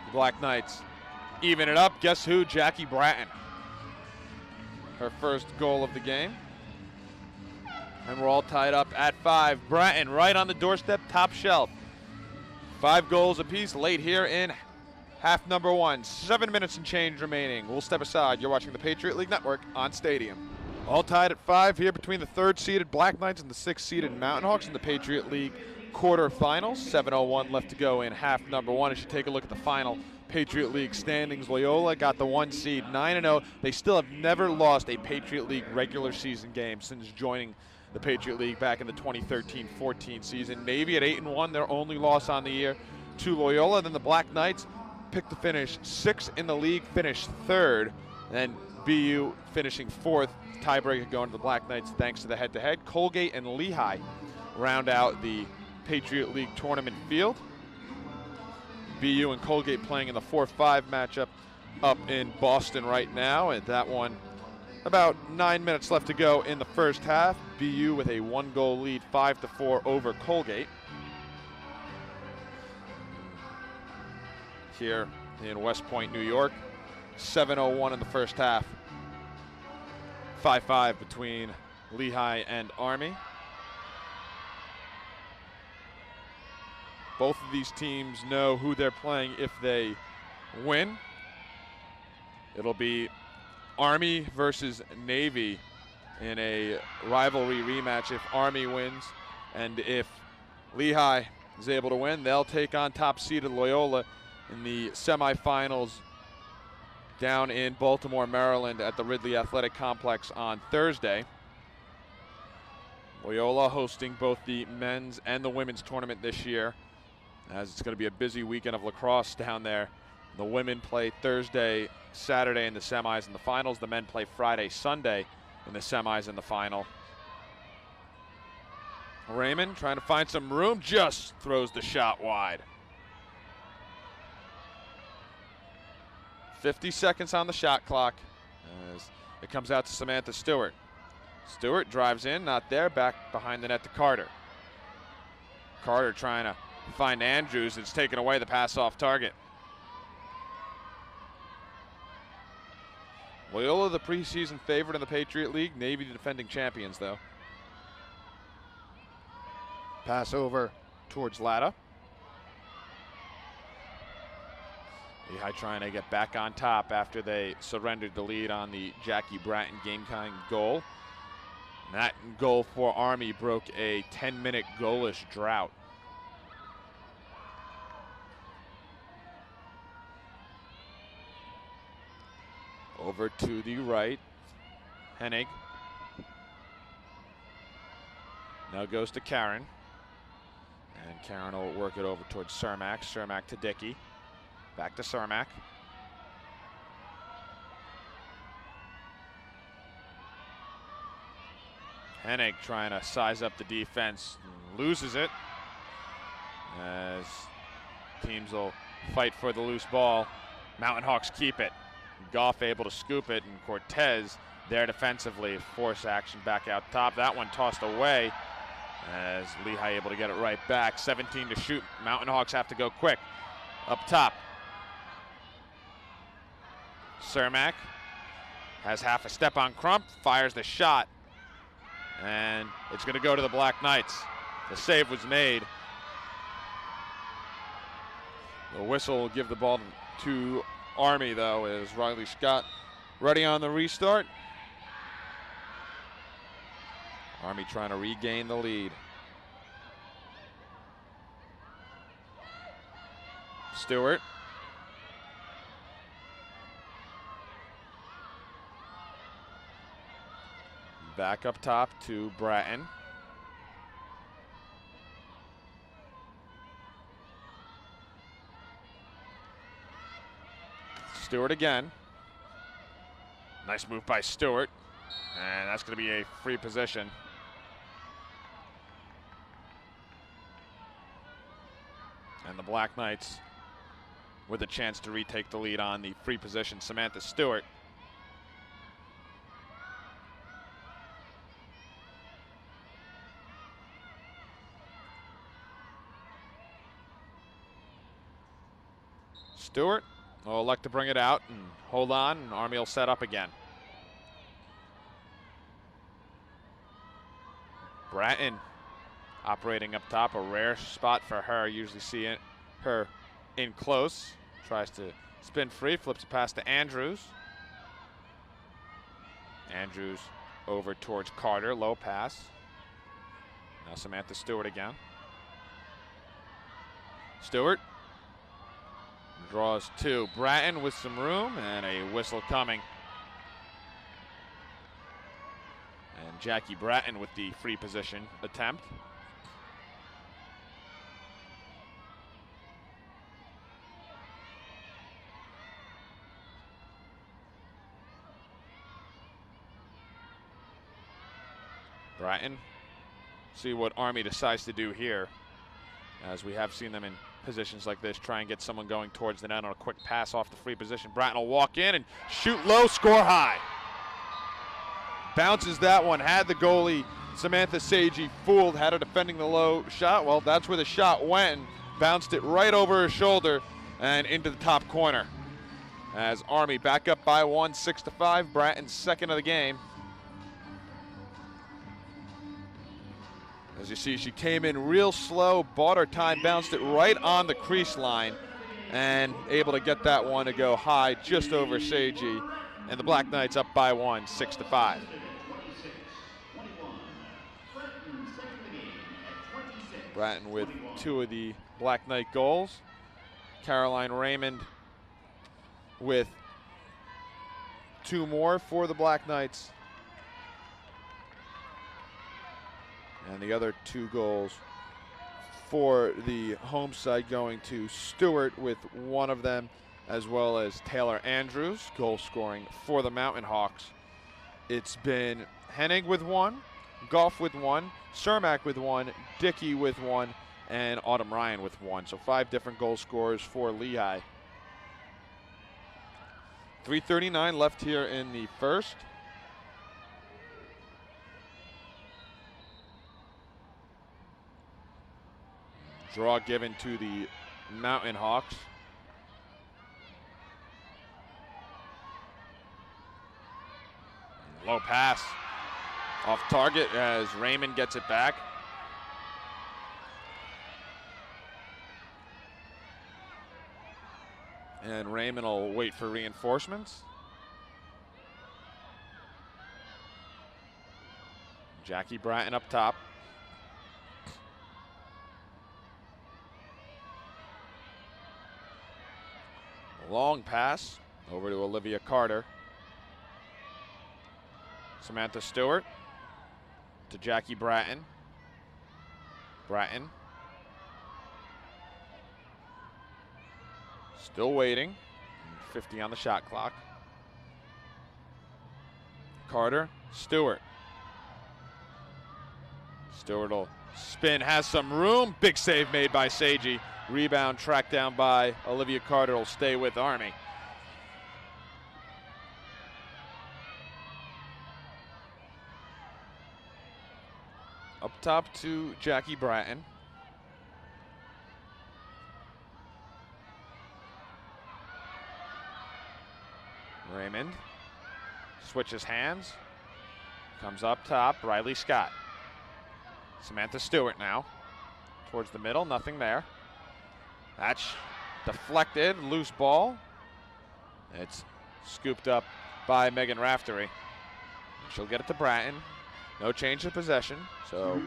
The Black Knights even it up. Guess who? Jackie Bratton. Her first goal of the game. And we're all tied up at 5. Bratton right on the doorstep, top shelf. 5 goals apiece late here in half number 1. 7 minutes and change remaining. We'll step aside. You're watching the Patriot League Network on Stadium. All tied at 5 here between the 3rd-seeded Black Knights and the 6th-seeded Mountain Hawks in the Patriot League quarterfinals. 7:01 left to go in half number 1. As you take a look at the final Patriot League standings, Loyola got the 1 seed, 9-0. They still have never lost a Patriot League regular season game since joining the Patriot League back in the 2013-14 season. Navy at 8-1, their only loss on the year to Loyola. Then the Black Knights picked to finish 6th in the league, finished 3rd. Then BU finishing 4th. Tiebreaker going to the Black Knights thanks to the head-to-head. Colgate and Lehigh round out the Patriot League tournament field. BU and Colgate playing in the 4-5 matchup up in Boston right now. And that one, about 9 minutes left to go in the first half. BU with a 1-goal lead, 5-4 over Colgate. Here in West Point, New York, 7:01 in the first half. 5-5 between Lehigh and Army. Both of these teams know who they're playing if they win. It'll be Army versus Navy in a rivalry rematch if Army wins. And if Lehigh is able to win, they'll take on top-seeded Loyola in the semifinals down in Baltimore, Maryland at the Ridley Athletic Complex on Thursday. Loyola hosting both the men's and the women's tournament this year, as it's going to be a busy weekend of lacrosse down there. The women play Thursday, Saturday in the semis and the finals. The men play Friday, Sunday in the semis and the final. Raymond trying to find some room, just throws the shot wide. 50 seconds on the shot clock as it comes out to Samantha Stewart. Stewart drives in, not there, back behind the net to Carter. Carter trying to find Andrews. It's taken away, the pass off target. Loyola the preseason favorite in the Patriot League. Navy the defending champions though. Pass over towards Latta. Lehigh trying to get back on top after they surrendered the lead on the Jackie Bratton game-tying goal. And that goal for Army broke a 10-minute goalless drought. Over to the right, Hennig. Now goes to Karen. And Karen will work it over towards Cermak. Cermak to Dickey. Back to Cermak. Hennig trying to size up the defense, loses it as teams will fight for the loose ball. Mountain Hawks keep it. Goff able to scoop it, and Cortez there defensively. Force action back out top. That one tossed away as Lehigh able to get it right back. 17 to shoot. Mountain Hawks have to go quick. Up top. Cermak has half a step on Crump, fires the shot, and it's going to go to the Black Knights. The save was made. The whistle will give the ball to Army, though, as Riley Scott ready on the restart. Army trying to regain the lead. Stewart. Back up top to Bratton. Stewart again. Nice move by Stewart. And that's going to be a free position. And the Black Knights with a chance to retake the lead on the free position. Samantha Stewart. Stewart will elect to bring it out and hold on, and Army will set up again. Bratton operating up top, a rare spot for her. Usually see her in close. Tries to spin free, flips it past to Andrews. Andrews over towards Carter, low pass. Now Samantha Stewart again. Stewart draws two. Bratton with some room and a whistle coming. And Jackie Bratton with the free position attempt. Bratton, see what Army decides to do here, as we have seen them in positions like this, try and get someone going towards the net on a quick pass off the free position. Bratton will walk in and shoot low, score high. Bounces that one, had the goalie, Samantha Seiji, fooled, had her defending the low shot. Well, that's where the shot went, and bounced it right over her shoulder and into the top corner. As Army back up by one, 6-5, Bratton's second of the game. As you see, she came in real slow, bought her time, bounced it right on the crease line, and able to get that one to go high just over Seiji. And the Black Knights up by one, 6-5. Bratton with two of the Black Knight goals. Caroline Raymond with two more for the Black Knights. And the other two goals for the home side going to Stewart with one of them, as well as Taylor Andrews, goal scoring for the Mountain Hawks. It's been Hennig with one, Goff with one, Cermak with one, Dickey with one, and Autumn Ryan with one. So 5 different goal scorers for Lehigh. 3:39 left here in the first. Draw given to the Mountain Hawks. Low pass off target as Raymond gets it back. And Raymond will wait for reinforcements. Jackie Bratton up top. Long pass over to Olivia Carter. Samantha Stewart to Jackie Bratton. Bratton still waiting. 50 on the shot clock. Carter, Stewart. Stewart will spin, has some room. Big save made by Seiji. Rebound tracked down by Olivia Carter, will stay with Army. Up top to Jackie Bratton. Raymond switches hands, comes up top, Riley Scott. Samantha Stewart now, towards the middle, nothing there. That's deflected, loose ball. It's scooped up by Megan Raftery. She'll get it to Bratton. No change of possession, so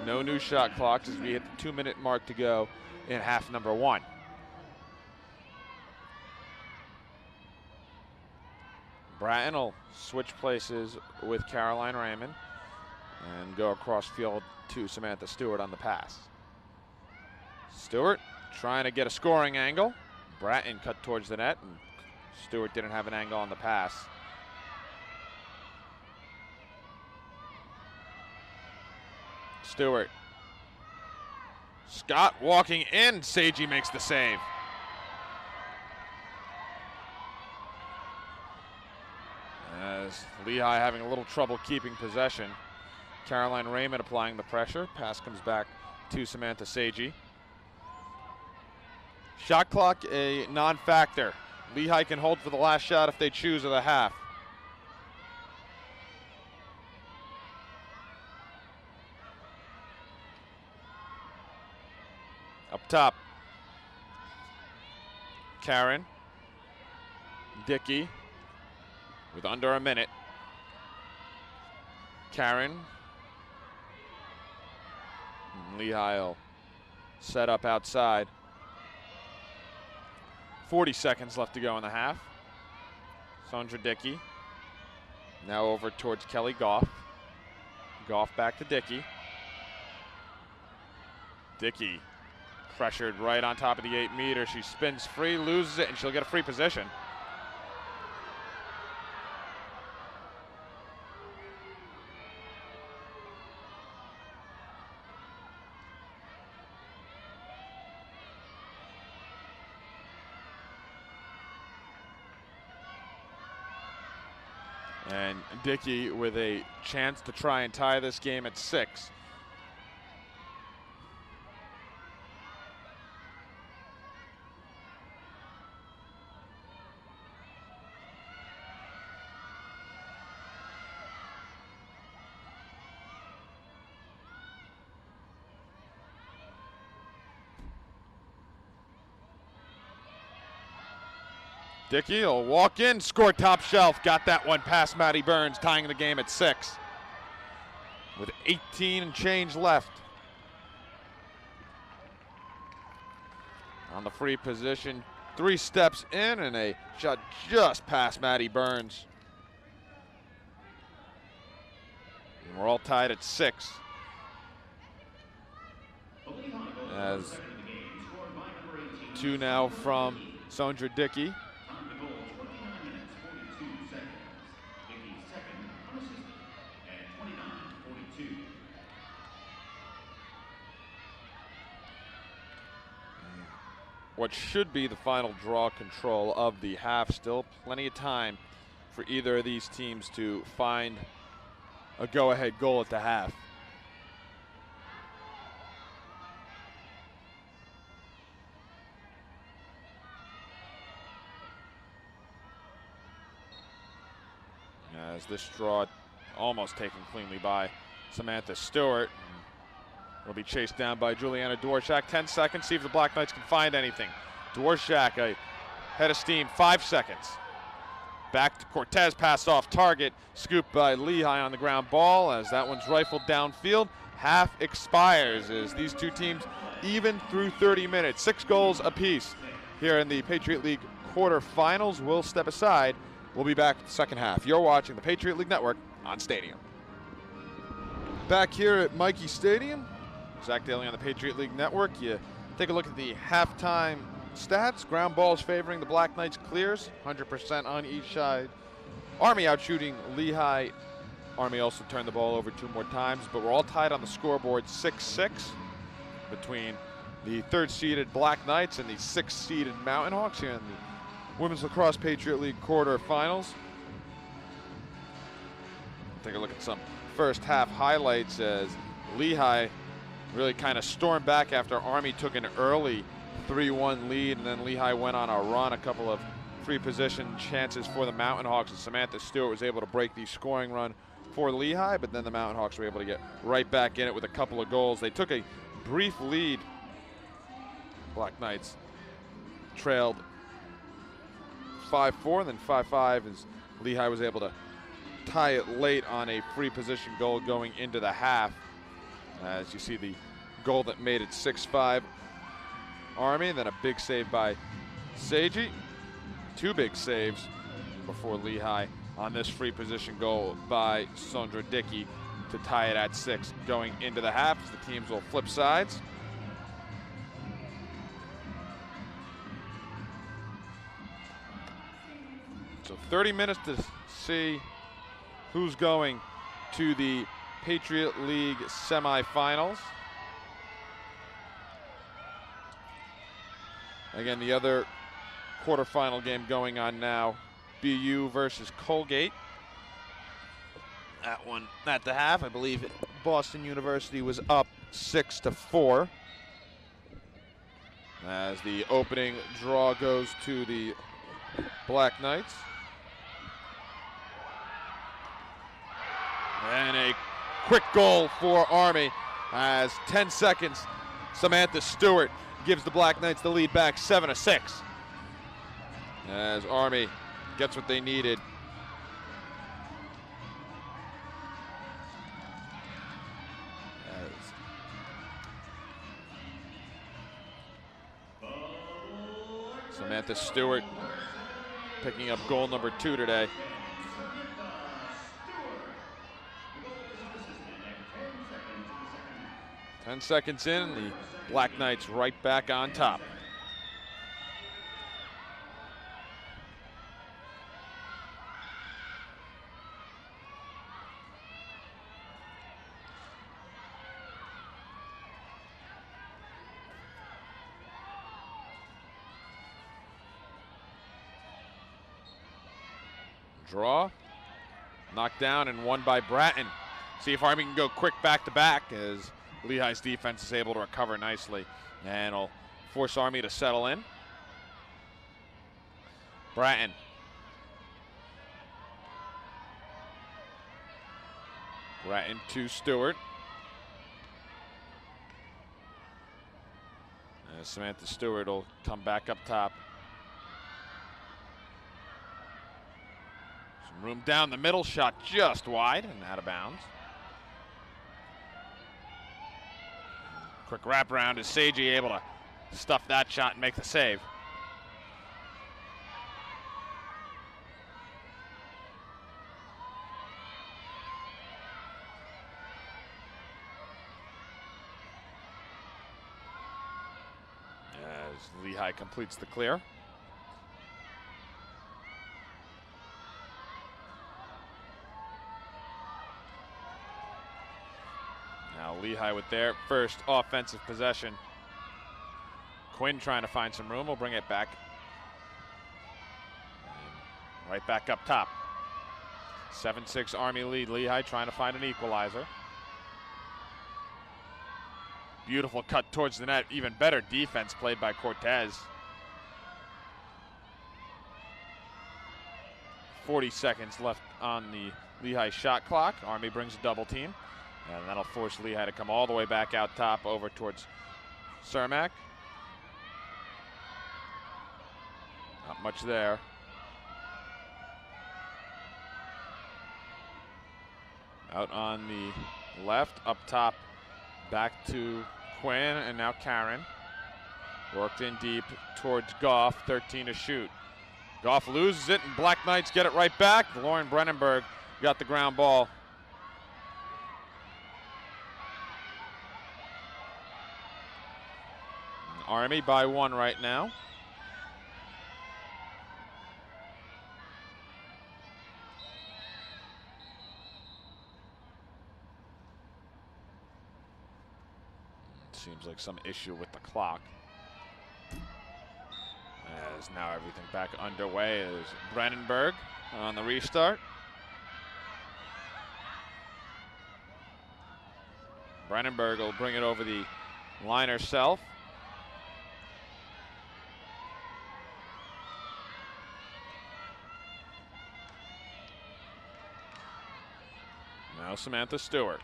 no new shot clocks as we hit the 2-minute mark to go in half number one. Bratton will switch places with Caroline Raymond and go across field to Samantha Stewart on the pass. Stewart trying to get a scoring angle. Bratton cut towards the net, and Stewart didn't have an angle on the pass. Stewart. Scott walking in. Seiji makes the save. As Lehigh having a little trouble keeping possession. Caroline Raymond applying the pressure. Pass comes back to Samantha Seiji. Shot clock a non-factor. Lehigh can hold for the last shot if they choose of the half. Up top, Karen, Dickey with under a minute. Karen, Lehigh will set up outside. 40 seconds left to go in the half. Sondra Dickey, now over towards Kelly Goff. Goff back to Dickey. Dickey pressured right on top of the 8 meter. She spins free, loses it, and she'll get a free position. And Dickey with a chance to try and tie this game at 6. Dickey will walk in, score top shelf. Got that one past Maddie Burns, tying the game at 6. With 18 and change left. On the free position, 3 steps in and a shot just past Maddie Burns. And we're all tied at 6. As 2 now from Sondra Dickey. What should be the final draw control of the half. Still plenty of time for either of these teams to find a go-ahead goal at the half. As this draw almost taken cleanly by Samantha Stewart. Will be chased down by Juliana Dworshak. 10 seconds, see if the Black Knights can find anything. Dworshak, a head of steam, 5 seconds. Back to Cortez, pass off target. Scooped by Lehigh on the ground ball as that one's rifled downfield. Half expires as these two teams even through 30 minutes. 6 goals apiece here in the Patriot League quarterfinals. We'll step aside. We'll be back with the second half. You're watching the Patriot League Network on Stadium. Back here at Mikey Stadium. Zach Daly on the Patriot League Network. You take a look at the halftime stats. Ground balls favoring the Black Knights clears, 100% on each side. Army out shooting Lehigh. Army also turned the ball over 2 more times, but we're all tied on the scoreboard 6-6 between the 3rd-seeded Black Knights and the 6th-seeded Mountain Hawks here in the Women's Lacrosse Patriot League quarterfinals. Take a look at some first half highlights as Lehigh really kind of stormed back after Army took an early 3-1 lead, and then Lehigh went on a run. A couple of free position chances for the Mountain Hawks, and Samantha Stewart was able to break the scoring run for Lehigh, but then the Mountain Hawks were able to get right back in it with a couple of goals. They took a brief lead. Black Knights trailed 5-4, then 5-5 as Lehigh was able to tie it late on a free position goal going into the half. As you see the goal that made it 6-5 Army, and then a big save by Seiji. 2 big saves before Lehigh on this free position goal by Sondra Dickey to tie it at 6 going into the half, as the teams will flip sides. So 30 minutes to see who's going to the Patriot League semifinals. Again, the other quarterfinal game going on now, BU versus Colgate. That one at the half, I believe Boston University was up 6-4. As the opening draw goes to the Black Knights. And a quick goal for Army, as 10 seconds, Samantha Stewart gives the Black Knights the lead back 7-6. As Army gets what they needed. Samantha Stewart picking up goal number 2 today. Ten seconds in, the Black Knights right back on top. Draw, knocked down and won by Bratton. See if Army can go quick back-to-back, as Lehigh's defense is able to recover nicely, and will force Army to settle in. Bratton. Bratton to Stewart. And Samantha Stewart will come back up top. Some room down the middle, shot just wide and out of bounds. Quick wraparound, is Seiji able to stuff that shot and make the save. As Lehigh completes the clear. Now Lehigh with their first offensive possession. Quinn trying to find some room, will bring it back. And right back up top. 7-6 Army lead. Lehigh trying to find an equalizer. Beautiful cut towards the net. Even better defense played by Cortez. 40 seconds left on the Lehigh shot clock. Army brings a double team, and that'll force Lehigh to come all the way back out top over towards Cermak. Not much there. Out on the left, up top, back to Quinn, and now Karen. Worked in deep towards Goff, 13 to shoot. Goff loses it, and Black Knights get it right back. Lauren Brennenberg got the ground ball. Army by 1 right now. Seems like some issue with the clock. As now everything back underway is Brennenberg on the restart. Brennenberg will bring it over the line herself. Now Samantha Stewart.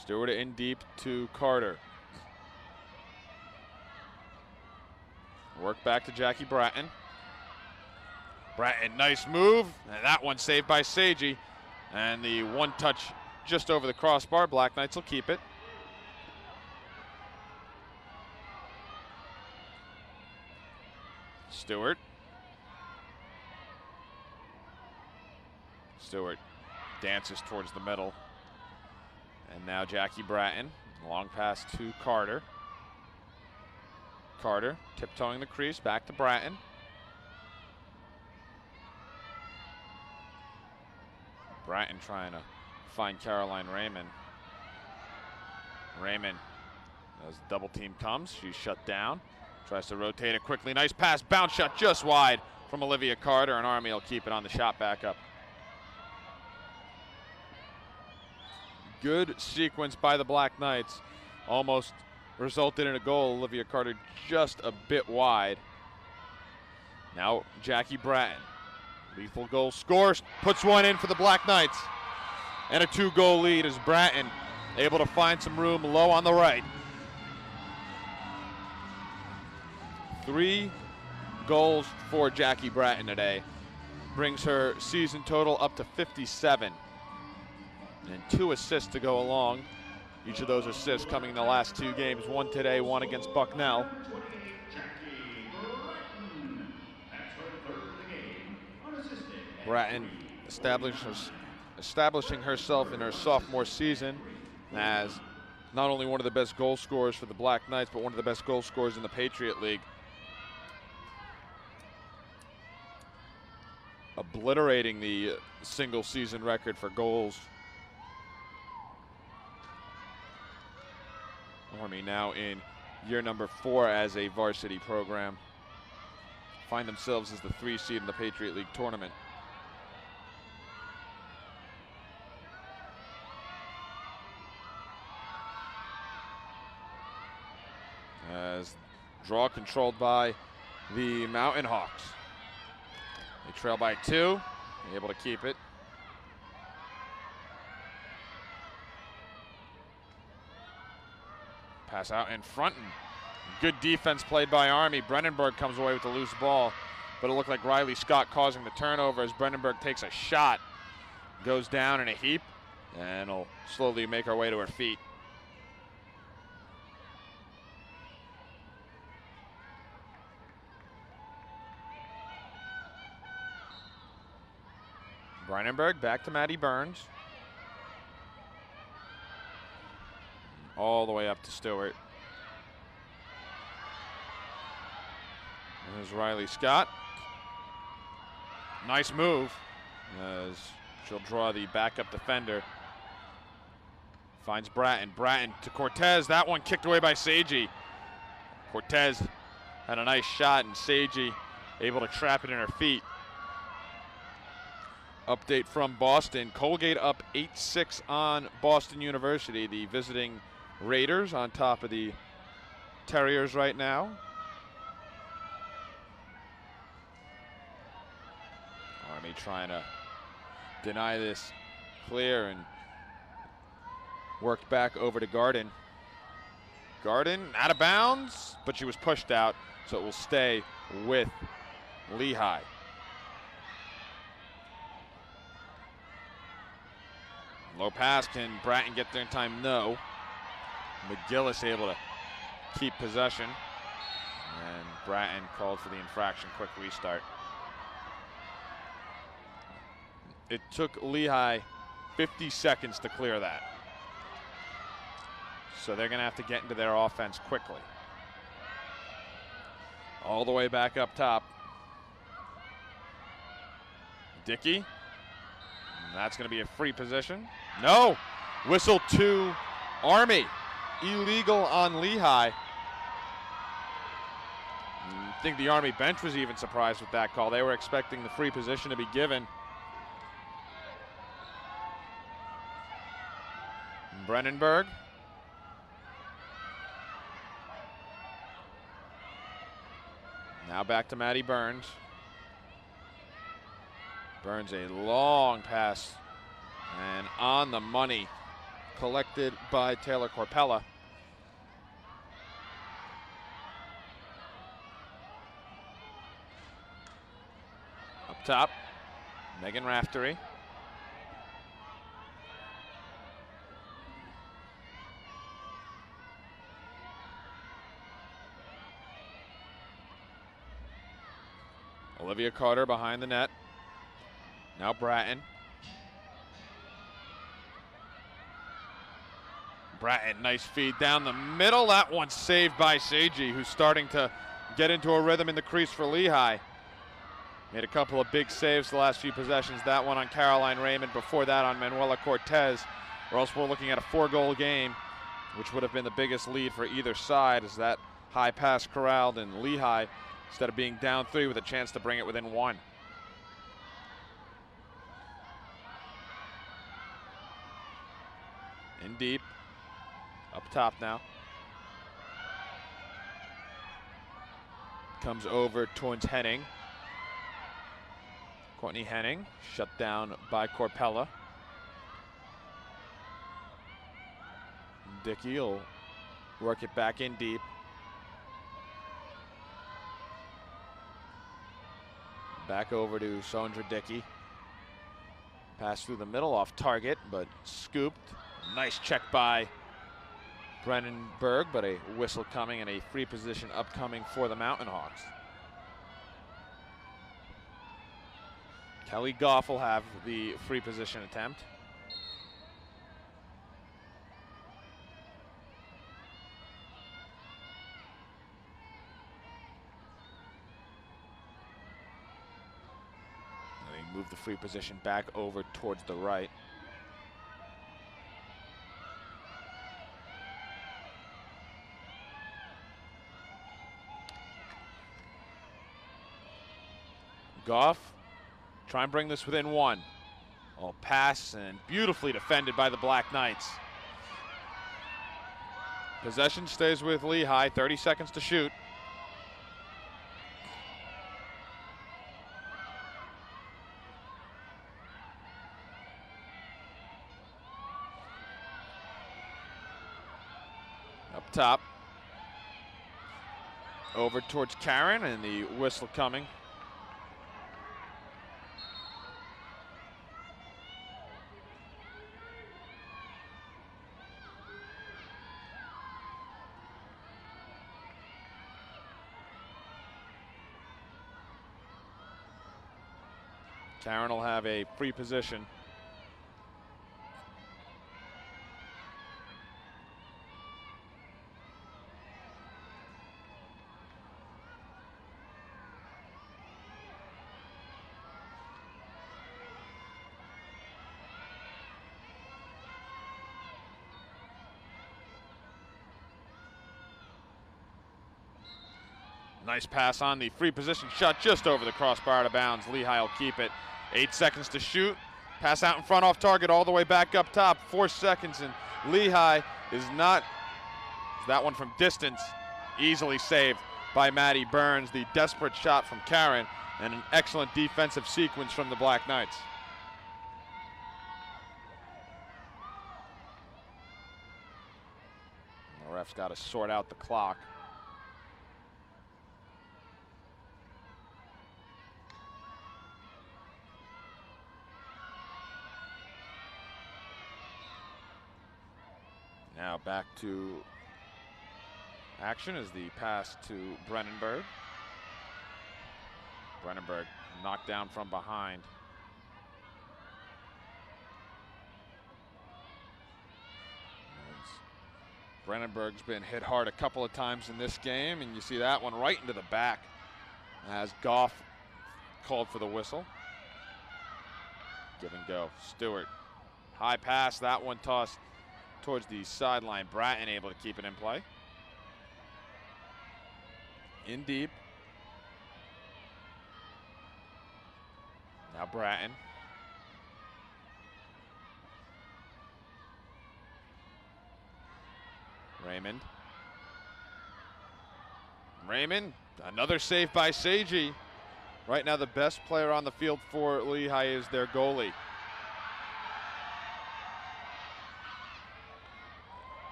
Stewart in deep to Carter. Work back to Jackie Bratton. Bratton, nice move. And that one saved by Seiji. And the one touch just over the crossbar. Black Knights will keep it. Stewart Stewart dances towards the middle. And now Jackie Bratton, long pass to Carter. Carter tiptoeing the crease, back to Bratton. Bratton trying to find Caroline Raymond. Raymond, as the double team comes, she's shut down. Tries to rotate it quickly. Nice pass, bounce shot just wide from Olivia Carter, and Army will keep it on the shot back up. Good sequence by the Black Knights. Almost resulted in a goal. Olivia Carter just a bit wide. Now Jackie Bratton. Lethal goal scores, puts one in for the Black Knights. And a 2-goal lead as Bratton able to find some room low on the right. 3 goals for Jackie Bratton today. Brings her season total up to 57. And 2 assists to go along. Each of those assists coming in the last 2 games. One today, one against Bucknell. Bratton establishing herself in her sophomore season as not only one of the best goal scorers for the Black Knights, but one of the best goal scorers in the Patriot League. Obliterating the single season record for goals. Army now in year number 4 as a varsity program. Find themselves as the 3 seed in the Patriot League tournament. As draw controlled by the Mountain Hawks. They trail by 2, able to keep it. Pass out in front, and good defense played by Army. Brennenberg comes away with the loose ball, but it looked like Riley Scott causing the turnover as Brennenberg takes a shot, goes down in a heap, and will slowly make her way to her feet. Brennenberg back to Maddie Burns. All the way up to Stewart. There's Riley Scott. Nice move as she'll draw the backup defender. Finds Bratton. Bratton to Cortez. That one kicked away by Seiji. Cortez had a nice shot, and Seiji able to trap it in her feet. Update from Boston. Colgate up 8-6 on Boston University. The visiting Raiders on top of the Terriers right now. Army trying to deny this clear and worked back over to Garden. Garden out of bounds, but she was pushed out, so it will stay with Lehigh. Low pass, can Bratton get there in time? No. McGillis able to keep possession. And Bratton called for the infraction, quick restart. It took Lehigh 50 seconds to clear that. So they're going to have to get into their offense quickly. All the way back up top. Dickey. That's going to be a free position. No! Whistle to Army. Illegal on Lehigh. I think the Army bench was even surprised with that call. They were expecting the free position to be given. Brennenberg. Now back to Maddie Burns. Burns a long pass and on the money, collected by Taylor Corpella. Up top, Megan Raftery. Olivia Carter behind the net. Now Bratton. Bratton, nice feed down the middle. That one saved by Seiji, who's starting to get into a rhythm in the crease for Lehigh. Made a couple of big saves the last few possessions. That one on Caroline Raymond, before that on Manuela Cortez. Or else we're looking at a 4-goal game, which would have been the biggest lead for either side, as that high pass corralled and Lehigh, instead of being down 3, with a chance to bring it within 1. In deep, up top now. Comes over towards Henning. Courtney Henning, shut down by Corpella. Dickey will work it back in deep. Back over to Sondra Dickey. Pass through the middle, off target, but scooped. Nice check by Brennenberg, but a whistle coming and a free position upcoming for the Mountain Hawks. Kelly Goff will have the free position attempt. And they move the free position back over towards the right. Goff, try and bring this within 1. Oh, pass and beautifully defended by the Black Knights. Possession stays with Lehigh, 30 seconds to shoot. Up top. Over towards Karen, and the whistle coming. Karen will have a free position. Nice pass on the free position shot, just over the crossbar to bounds. Lehigh will keep it. 8 seconds to shoot. Pass out in front, off target, all the way back up top. 4 seconds, and Lehigh is not. That one from distance, easily saved by Maddie Burns. The desperate shot from Karen, and an excellent defensive sequence from the Black Knights. The ref's got to sort out the clock. Now back to action as the pass to Brennenberg. Brennenberg knocked down from behind. Brennenberg's been hit hard a couple of times in this game, and you see that one right into the back as Goff called for the whistle. Give and go. Stewart, high pass, that one tossed towards the sideline. Bratton able to keep it in play. In deep. Now Bratton. Raymond. Raymond, another save by Seiji. Right now the best player on the field for Lehigh is their goalie.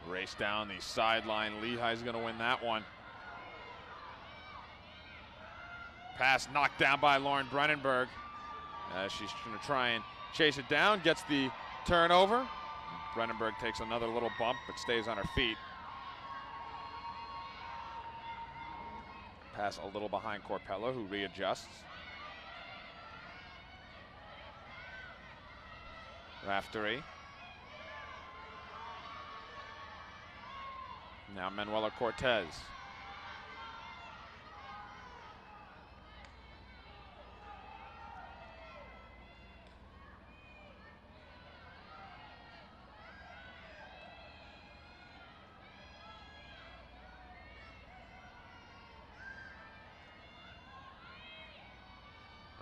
Race down the sideline. Lehigh's going to win that one. Pass knocked down by Lauren Brennenberg. She's going to try and chase it down. Gets the turnover. Brennenberg takes another little bump, but stays on her feet. Pass a little behind Corpella, who readjusts. Raftery. Now Manuela Cortez.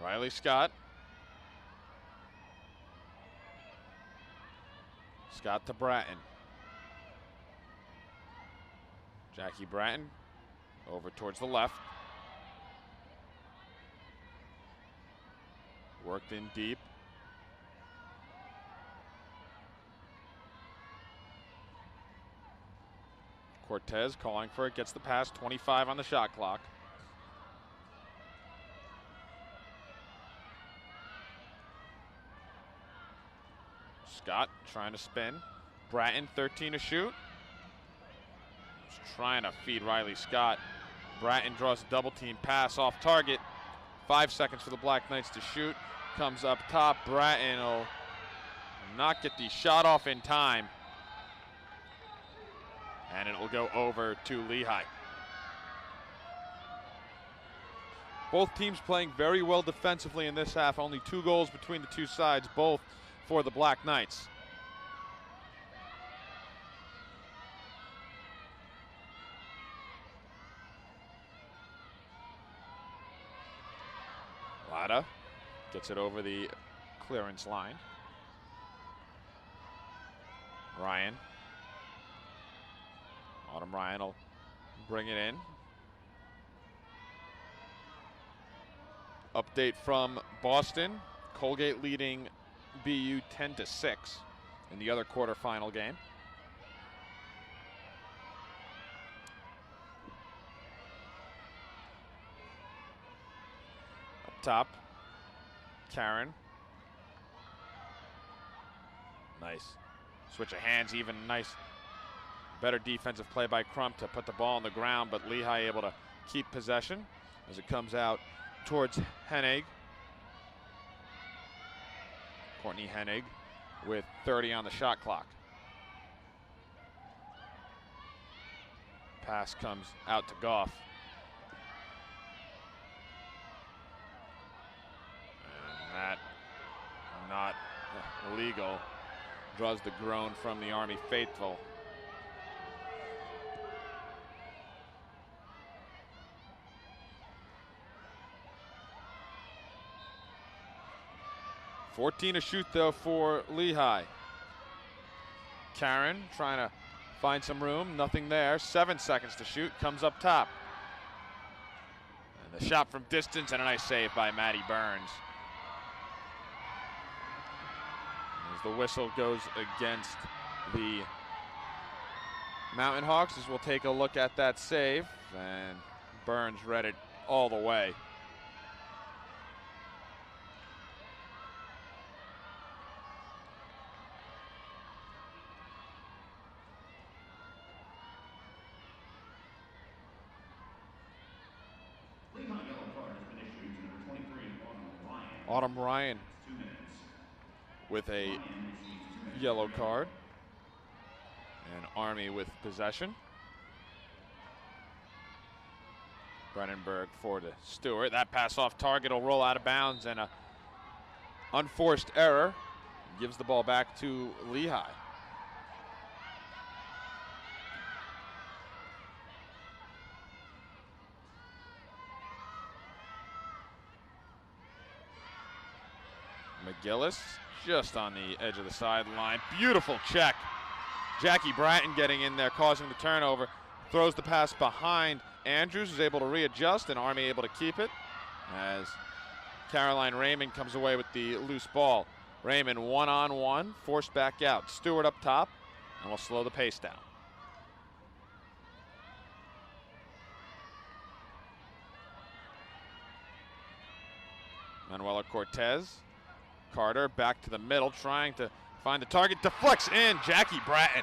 Riley Scott. Scott to Bratton. Jackie Bratton over towards the left. Worked in deep. Cortez calling for it, gets the pass, 25 on the shot clock. Scott trying to spin. Bratton, 13 to shoot. Just trying to feed Riley Scott. Bratton draws a double team pass off target. 5 seconds for the Black Knights to shoot. Comes up top. Bratton will not get the shot off in time. And it will go over to Lehigh. Both teams playing very well defensively in this half. Only 2 goals between the two sides, both for the Black Knights. Latta gets it over the clearance line. Ryan. Autumn Ryan will bring it in. Update from Boston. Colgate leading BU 10-6 in the other quarterfinal game. Up top, Karen. Nice. Switch of hands, even nice. Better defensive play by Crump to put the ball on the ground, but Lehigh able to keep possession as it comes out towards Hennig. Courtney Hennig with 30 on the shot clock. Pass comes out to Goff. And that not illegal. Draws the groan from the Army faithful. $14 to shoot though for Lehigh. Karen trying to find some room, nothing there. 7 seconds to shoot, comes up top. And the shot from distance and a nice save by Maddie Burns. As the whistle goes against the Mountain Hawks, as we'll take a look at that save, and Burns read it all the way. Autumn Ryan with a yellow card, and Army with possession. Brennenberg forward to Stewart. That pass off target will roll out of bounds, and a unforced error gives the ball back to Lehigh. McGillis just on the edge of the sideline. Beautiful check. Jackie Bratton getting in there, causing the turnover. Throws the pass behind Andrews, who's able to readjust, and Army able to keep it as Caroline Raymond comes away with the loose ball. Raymond one-on-one, forced back out. Stewart up top, and we'll slow the pace down. Manuela Cortez. Carter back to the middle, trying to find the target. Deflects in. Jackie Bratton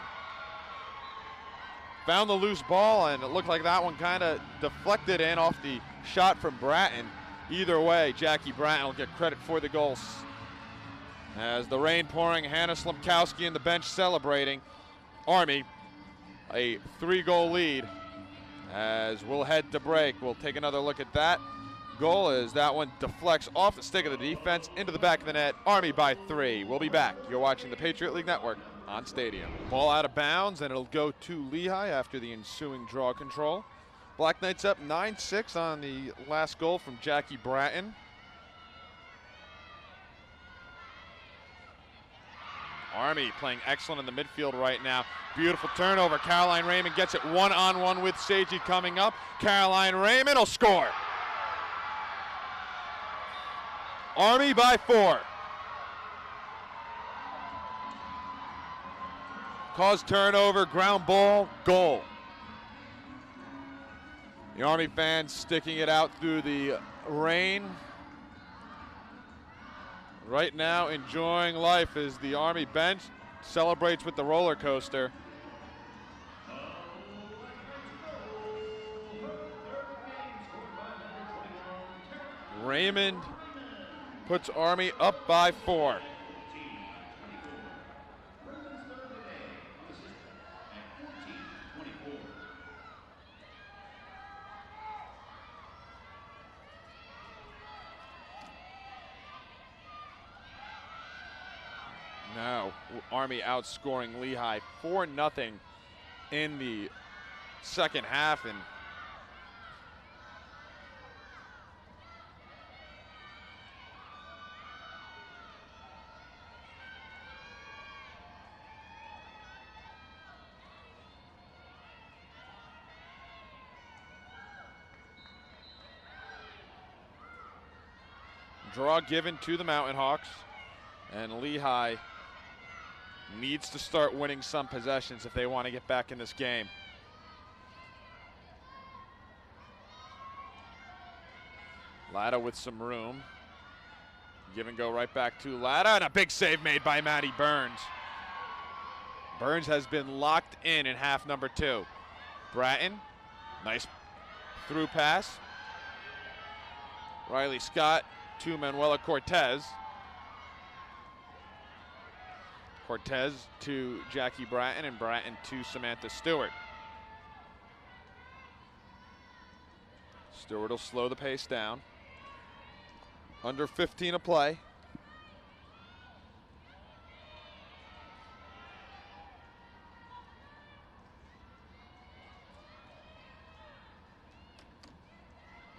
found the loose ball, and it looked like that one kind of deflected in off the shot from Bratton. Either way, Jackie Bratton will get credit for the goals. As the rain pouring, Hannah Slimkowski and the bench celebrating. Army a 3-goal lead. As we'll head to break, we'll take another look at that goal as that one deflects off the stick of the defense into the back of the net. Army by 3. We'll be back. You're watching the Patriot League Network on Stadium. Ball out of bounds, and it'll go to Lehigh after the ensuing draw control. Black Knights up 9-6 on the last goal from Jackie Bratton. Army playing excellent in the midfield right now. Beautiful turnover. Caroline Raymond gets it one-on-one with Seiji coming up. Caroline Raymond will score. Army by 4. Cause turnover, ground ball, goal. The Army fans sticking it out through the rain. Right now enjoying life as the Army bench celebrates with the roller coaster. Raymond puts Army up by 4. Now, Army outscoring Lehigh 4-0 in the second half, and draw given to the Mountain Hawks, and Lehigh needs to start winning some possessions if they want to get back in this game. Latta with some room. Give and go right back to Latta, and a big save made by Maddie Burns. Burns has been locked in half number 2. Bratton, nice through pass. Riley Scott to Manuela Cortez. Cortez to Jackie Bratton, and Bratton to Samantha Stewart. Stewart will slow the pace down. Under 15 to play.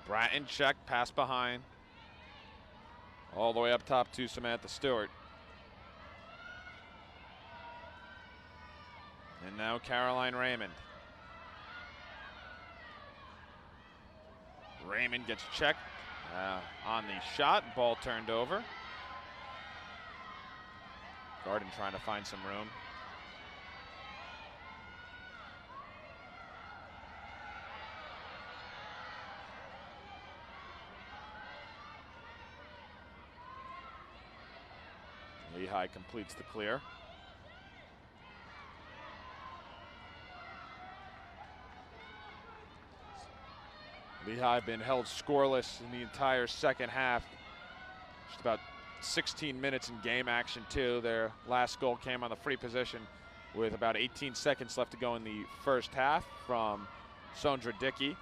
Bratton check, pass behind. All the way up top to Samantha Stewart. And now Caroline Raymond. Raymond gets checked on the shot. Ball turned over. Garden trying to find some room. Lehigh completes the clear. Lehigh been held scoreless in the entire second half. Just about 16 minutes in game action too. Their last goal came on the free position with about 18 seconds left to go in the first half from Sondra Dickey.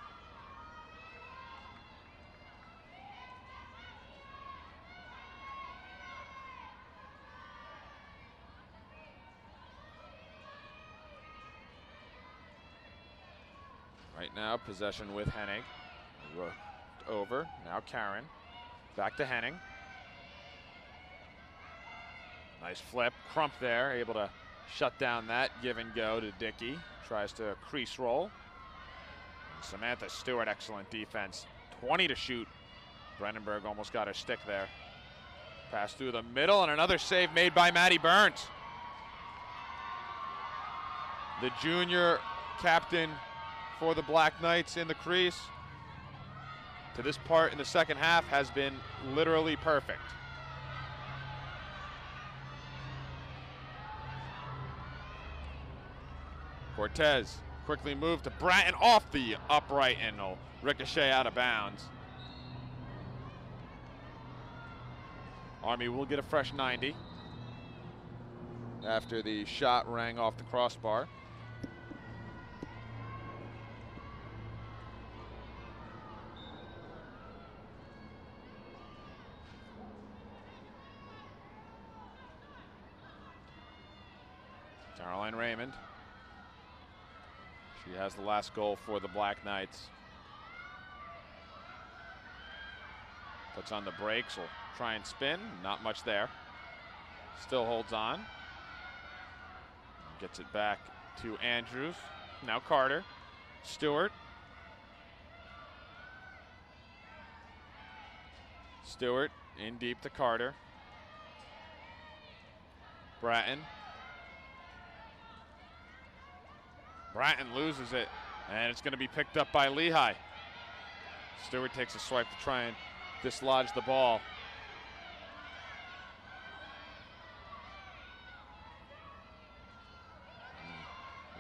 Right now, possession with Hennig. Over, now Karen. Back to Hennig. Nice flip, Crump there, able to shut down that give and go to Dickey. Tries to crease roll. And Samantha Stewart, excellent defense. 20 to shoot. Brandenburg almost got her stick there. Pass through the middle, and another save made by Maddie Burns. The junior captain for the Black Knights in the crease to this part in the second half has been literally perfect. Cortez quickly moved to Bratton off the upright, and will ricochet out of bounds. Army will get a fresh 90 after the shot rang off the crossbar. Caroline Raymond. She has the last goal for the Black Knights. Puts on the brakes, will try and spin. Not much there. Still holds on. Gets it back to Andrews. Now Carter. Stewart. Stewart in deep to Carter. Bratton. Bratton loses it, and it's going to be picked up by Lehigh. Stewart takes a swipe to try and dislodge the ball.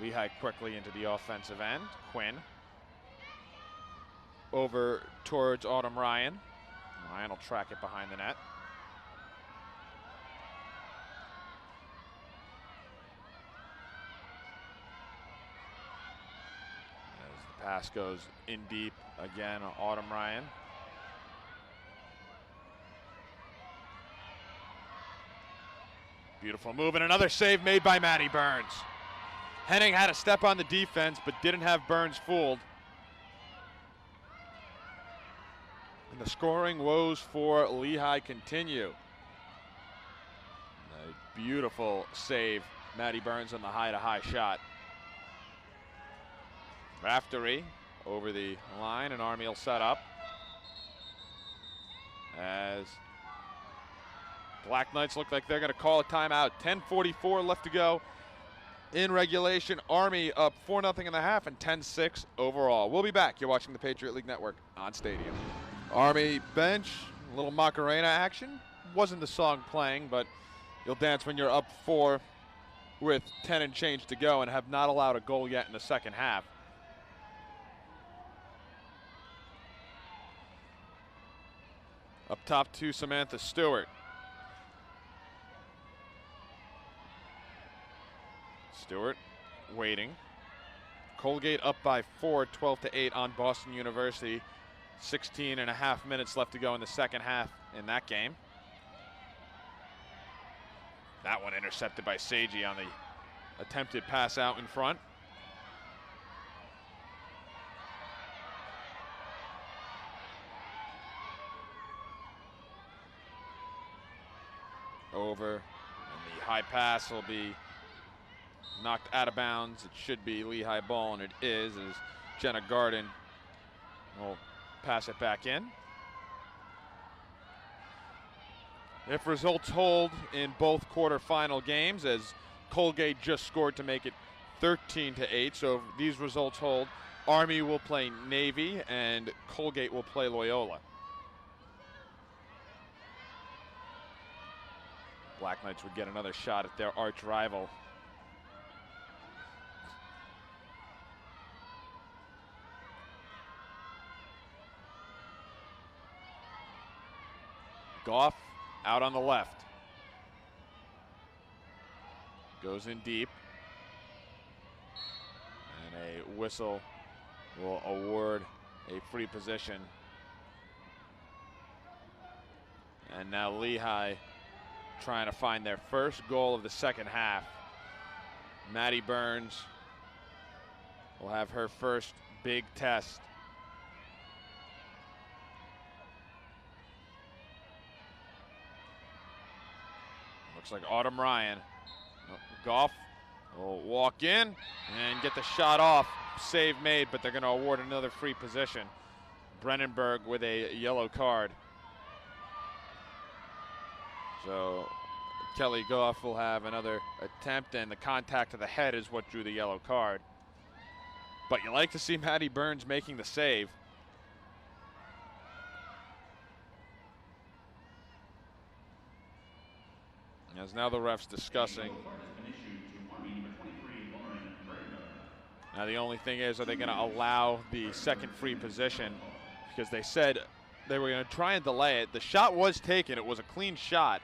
Lehigh quickly into the offensive end. Quinn over towards Autumn Ryan. Ryan will track it behind the net. As the pass goes in deep again, Autumn Ryan. Beautiful move and another save made by Maddie Burns. Henning had a step on the defense, but didn't have Burns fooled. And the scoring woes for Lehigh continue. A beautiful save, Maddie Burns on the high-to-high shot. Raftery over the line, and Army will set up. As Black Knights look like they're going to call a timeout. 10:44 left to go in regulation. Army up 4-0 in the half and 10-6 overall. We'll be back. You're watching the Patriot League Network on Stadium. Army bench, a little Macarena action. Wasn't the song playing, but you'll dance when you're up 4 with 10 and change to go and have not allowed a goal yet in the second half. Up top to Samantha Stewart. Stewart waiting. Colgate up by 4, 12-8 on Boston University. 16.5 minutes left to go in the second half in that game. That one intercepted by Seiji on the attempted pass out in front. Over, and the high pass will be knocked out of bounds. It should be Lehigh ball, and it is, as Jenna Garden will pass it back in. If results hold in both quarterfinal games, as Colgate just scored to make it 13-8, so if these results hold, Army will play Navy and Colgate will play Loyola. Black Knights would get another shot at their arch rival. Goff out on the left. Goes in deep. And a whistle will award a free position. And now Lehigh trying to find their first goal of the second half. Maddie Burns will have her first big test. Looks like Autumn Ryan. Goff will walk in and get the shot off. Save made, but they're going to award another free position. Brennenberg with a yellow card. So Kelly Goff will have another attempt, and the contact to the head is what drew the yellow card. But you like to see Maddie Burns making the save. As now the ref's discussing. Now the only thing is, are they going to allow the second free position? Because they said they were going to try and delay it. The shot was taken. It was a clean shot.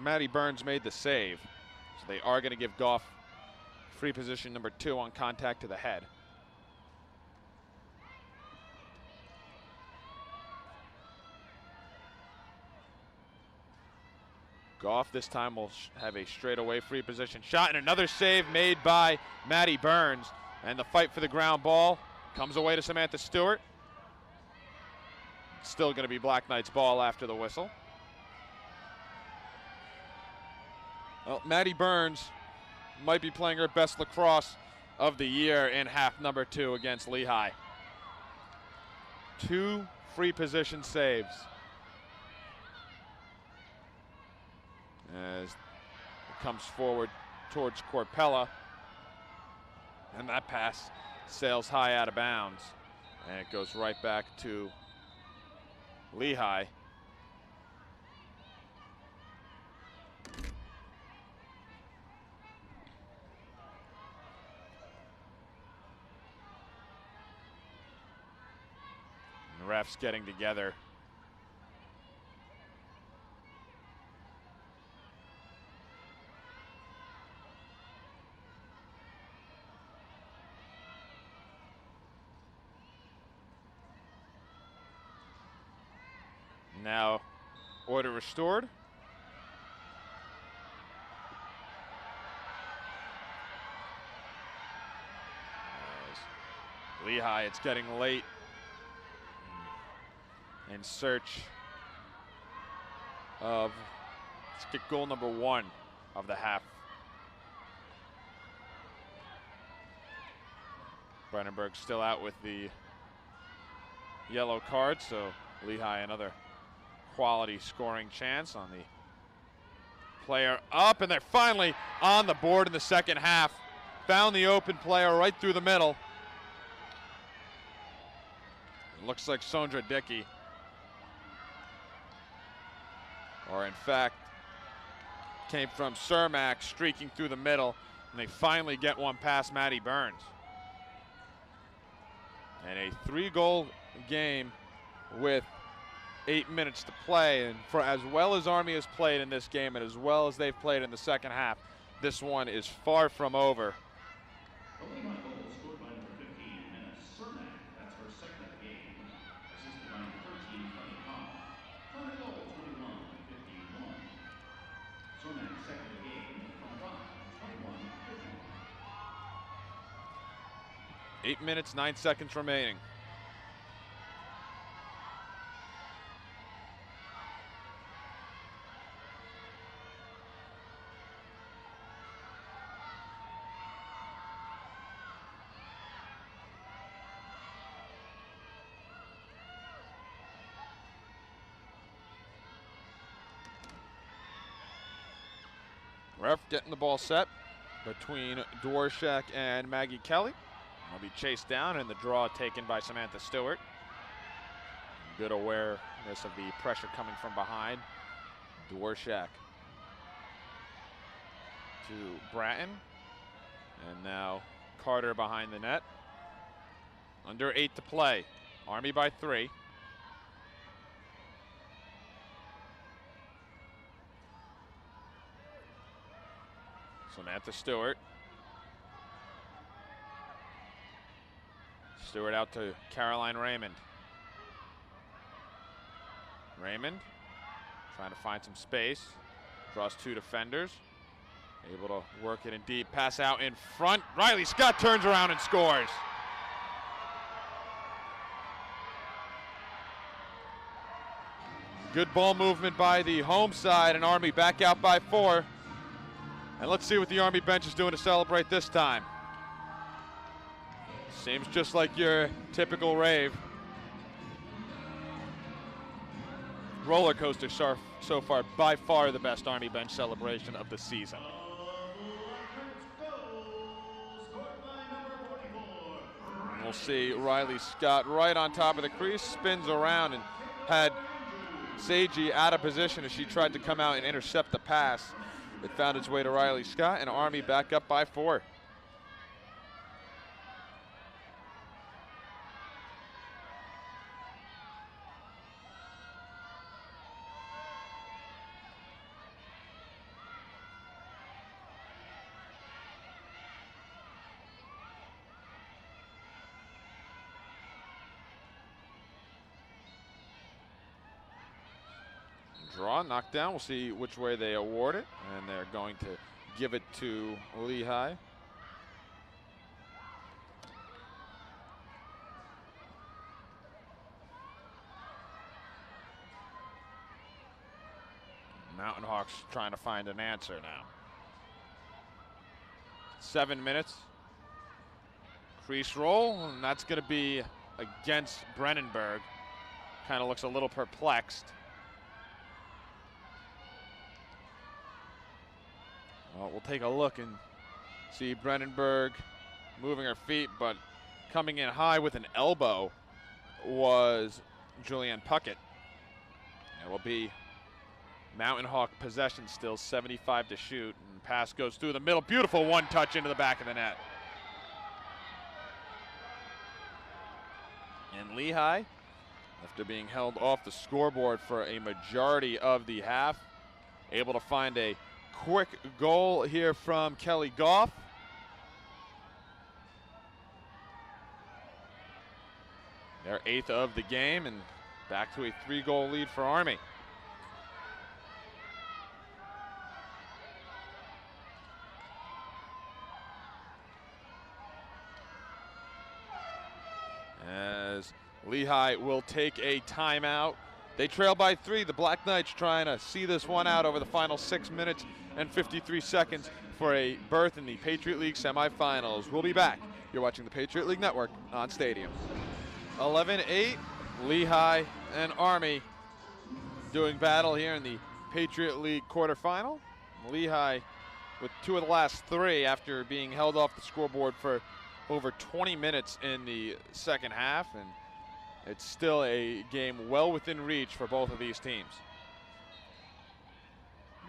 Maddie Burns made the save. So they are going to give Goff free position number 2 on contact to the head. Goff this time will have a straightaway free position shot, and another save made by Maddie Burns. And the fight for the ground ball comes away to Samantha Stewart. Still going to be Black Knights ball after the whistle. Well, Maddie Burns might be playing her best lacrosse of the year in half number 2 against Lehigh. 2 free position saves. As it comes forward towards Corpella. And that pass sails high out of bounds. And it goes right back to Lehigh. And the refs getting together. Now, order restored. As Lehigh, it's getting late in search of, let's get goal number 1 of the half. Brandenburg still out with the yellow card, so Lehigh another quality scoring chance on the player up, and they're finally on the board in the second half. Found the open player right through the middle. It looks like Sondra Dickey, or in fact came from Cermak, streaking through the middle, and they finally get one past Maddie Burns. And a 3-goal game with 8 minutes to play, and for as well as Army has played in this game and as well as they've played in the second half, this one is far from over. The Lehigh goal scored by number 15, Anna Cermak. That's her second of the game. Assisted by number 13, Connie Cobb. Final goal, 21-51. Cermak's second of the game, from Cobb, 21-51. 8 minutes, 9 seconds remaining. Ref getting the ball set between Dworshak and Maggie Kelly. Will be chased down, and the draw taken by Samantha Stewart. Good awareness of the pressure coming from behind. Dworshak to Bratton, and now Carter behind the net. Under 8 to play. Army by 3. Samantha Stewart. Stewart out to Caroline Raymond. Raymond trying to find some space. Draws 2 defenders. Able to work it in deep. Pass out in front. Riley Scott turns around and scores. Good ball movement by the home side, and Army back out by 4. And let's see what the Army bench is doing to celebrate this time. Seems just like your typical rave. Roller coaster so far, by far the best Army bench celebration of the season. And we'll see Riley Scott right on top of the crease, spins around and had Seiji out of position as she tried to come out and intercept the pass. It found its way to Riley Scott, and Army back up by 4. Draw, knockdown. We'll see which way they award it. And they're going to give it to Lehigh. Mountain Hawks trying to find an answer now. 7 minutes. Crease roll, and that's going to be against Brennenberg. Kind of looks a little perplexed. Well, we'll take a look and see Brennenberg moving her feet, but coming in high with an elbow was Julianne Puckett. It will be Mountain Hawk possession still, 75 to shoot, and pass goes through the middle. Beautiful one touch into the back of the net. And Lehigh, after being held off the scoreboard for a majority of the half, able to find a quick goal here from Kelly Goff. Their 8th of the game, and back to a 3-goal lead for Army. As Lehigh will take a timeout. They trail by 3. The Black Knights trying to see this one out over the final 6 minutes and 53 seconds for a berth in the Patriot League semifinals. We'll be back. You're watching the Patriot League Network on Stadium. 11-8, Lehigh and Army doing battle here in the Patriot League quarterfinal. Lehigh with 2 of the last 3 after being held off the scoreboard for over 20 minutes in the second half, and it's still a game well within reach for both of these teams.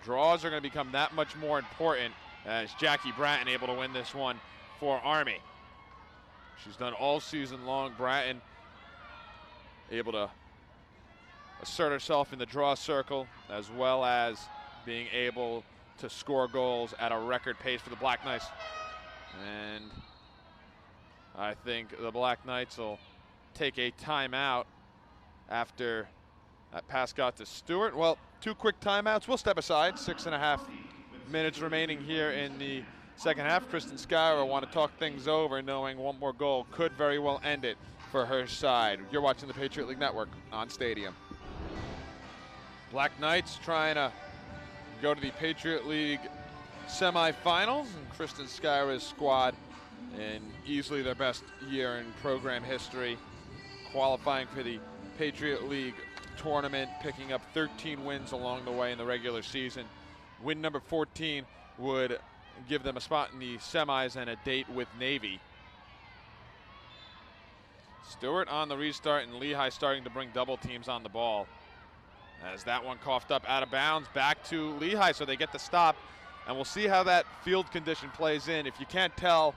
Draws are going to become that much more important as Jackie Bratton able to win this one for Army. She's done all season long. Bratton able to assert herself in the draw circle, as well as being able to score goals at a record pace for the Black Knights. And I think the Black Knights will take a timeout after that pass got to Stewart. Well, 2 quick timeouts. We'll step aside. 6.5 minutes remaining here in the second half. Kristen Schuyler want to talk things over, knowing one more goal could very well end it for her side. You're watching the Patriot League Network on Stadium. Black Knights trying to go to the Patriot League semifinals, and Kristen Schuyler's squad in easily their best year in program history, qualifying for the Patriot League tournament, picking up 13 wins along the way in the regular season. Win number 14 would give them a spot in the semis and a date with Navy. Stewart on the restart, and Lehigh starting to bring double teams on the ball. As that one coughed up out of bounds, back to Lehigh, so they get the stop. And we'll see how that field condition plays in. If you can't tell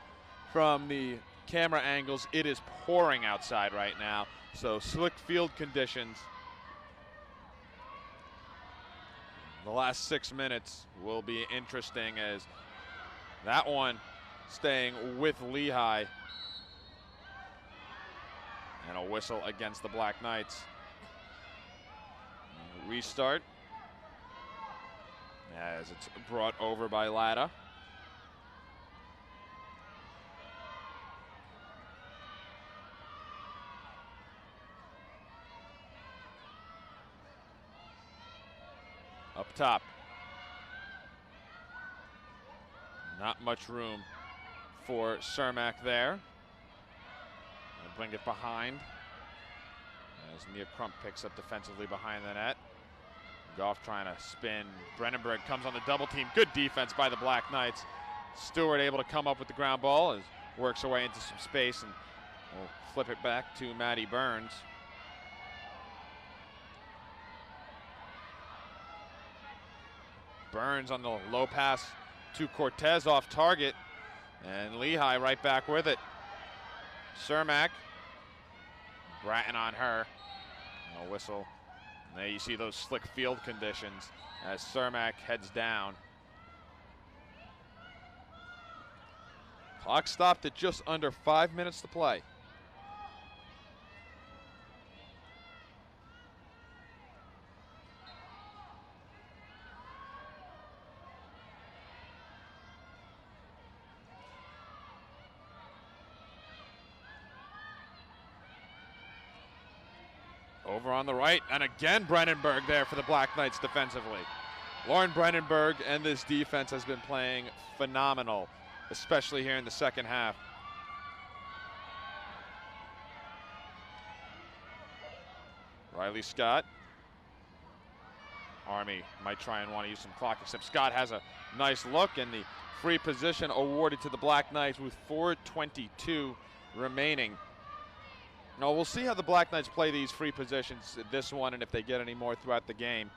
from the camera angles, it is pouring outside right now. So slick field conditions. The last 6 minutes will be interesting, as that one staying with Lehigh. And a whistle against the Black Knights. Restart as it's brought over by Latta. Up top. Not much room for Cermak there. And bring it behind as Nia Crump picks up defensively behind the net. Goff trying to spin. Brennenberg comes on the double team. Good defense by the Black Knights. Stewart able to come up with the ground ball as works her way into some space, and we'll flip it back to Maddie Burns. Burns on the low pass to Cortez off target, and Lehigh right back with it. Cermak, Bratton on her. No whistle. And there you see those slick field conditions as Cermak heads down. Clock stopped at just under 5 minutes to play. Over on the right, and again Brennenberg there for the Black Knights defensively. Lauren Brennenberg and this defense has been playing phenomenal, especially here in the second half. Riley Scott. Army might try and want to use some clock, except Scott has a nice look, and the free position awarded to the Black Knights with 4:22 remaining. Now we'll see how the Black Knights play these free positions, this one, and if they get any more throughout the game.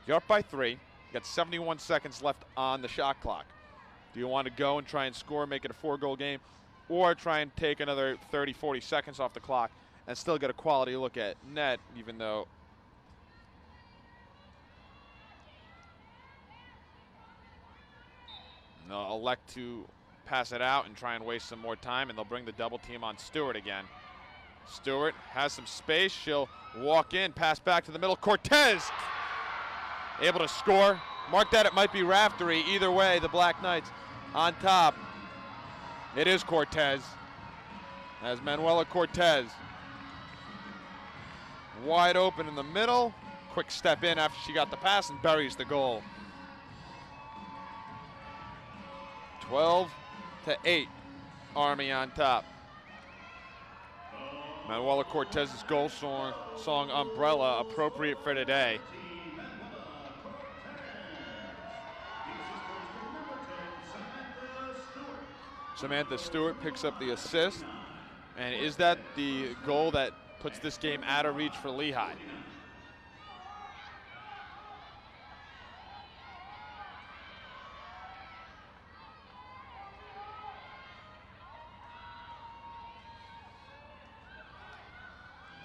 You're up by 3. You got 71 seconds left on the shot clock. Do you want to go and try and score, make it a 4-goal game, or try and take another 30, 40 seconds off the clock and still get a quality look at net, even though they'll elect to pass it out and try and waste some more time, and they'll bring the double team on Stewart again. Stewart has some space. She'll walk in, pass back to the middle. Cortez able to score. Mark that, it might be Raftery. Either way, the Black Knights on top. It is Cortez. As Manuela Cortez wide open in the middle. Quick step in after she got the pass and buries the goal. 12-8, Army on top. Manuela Cortez's goal song Umbrella, appropriate for today. Samantha Stewart picks up the assist. And is that the goal that puts this game out of reach for Lehigh?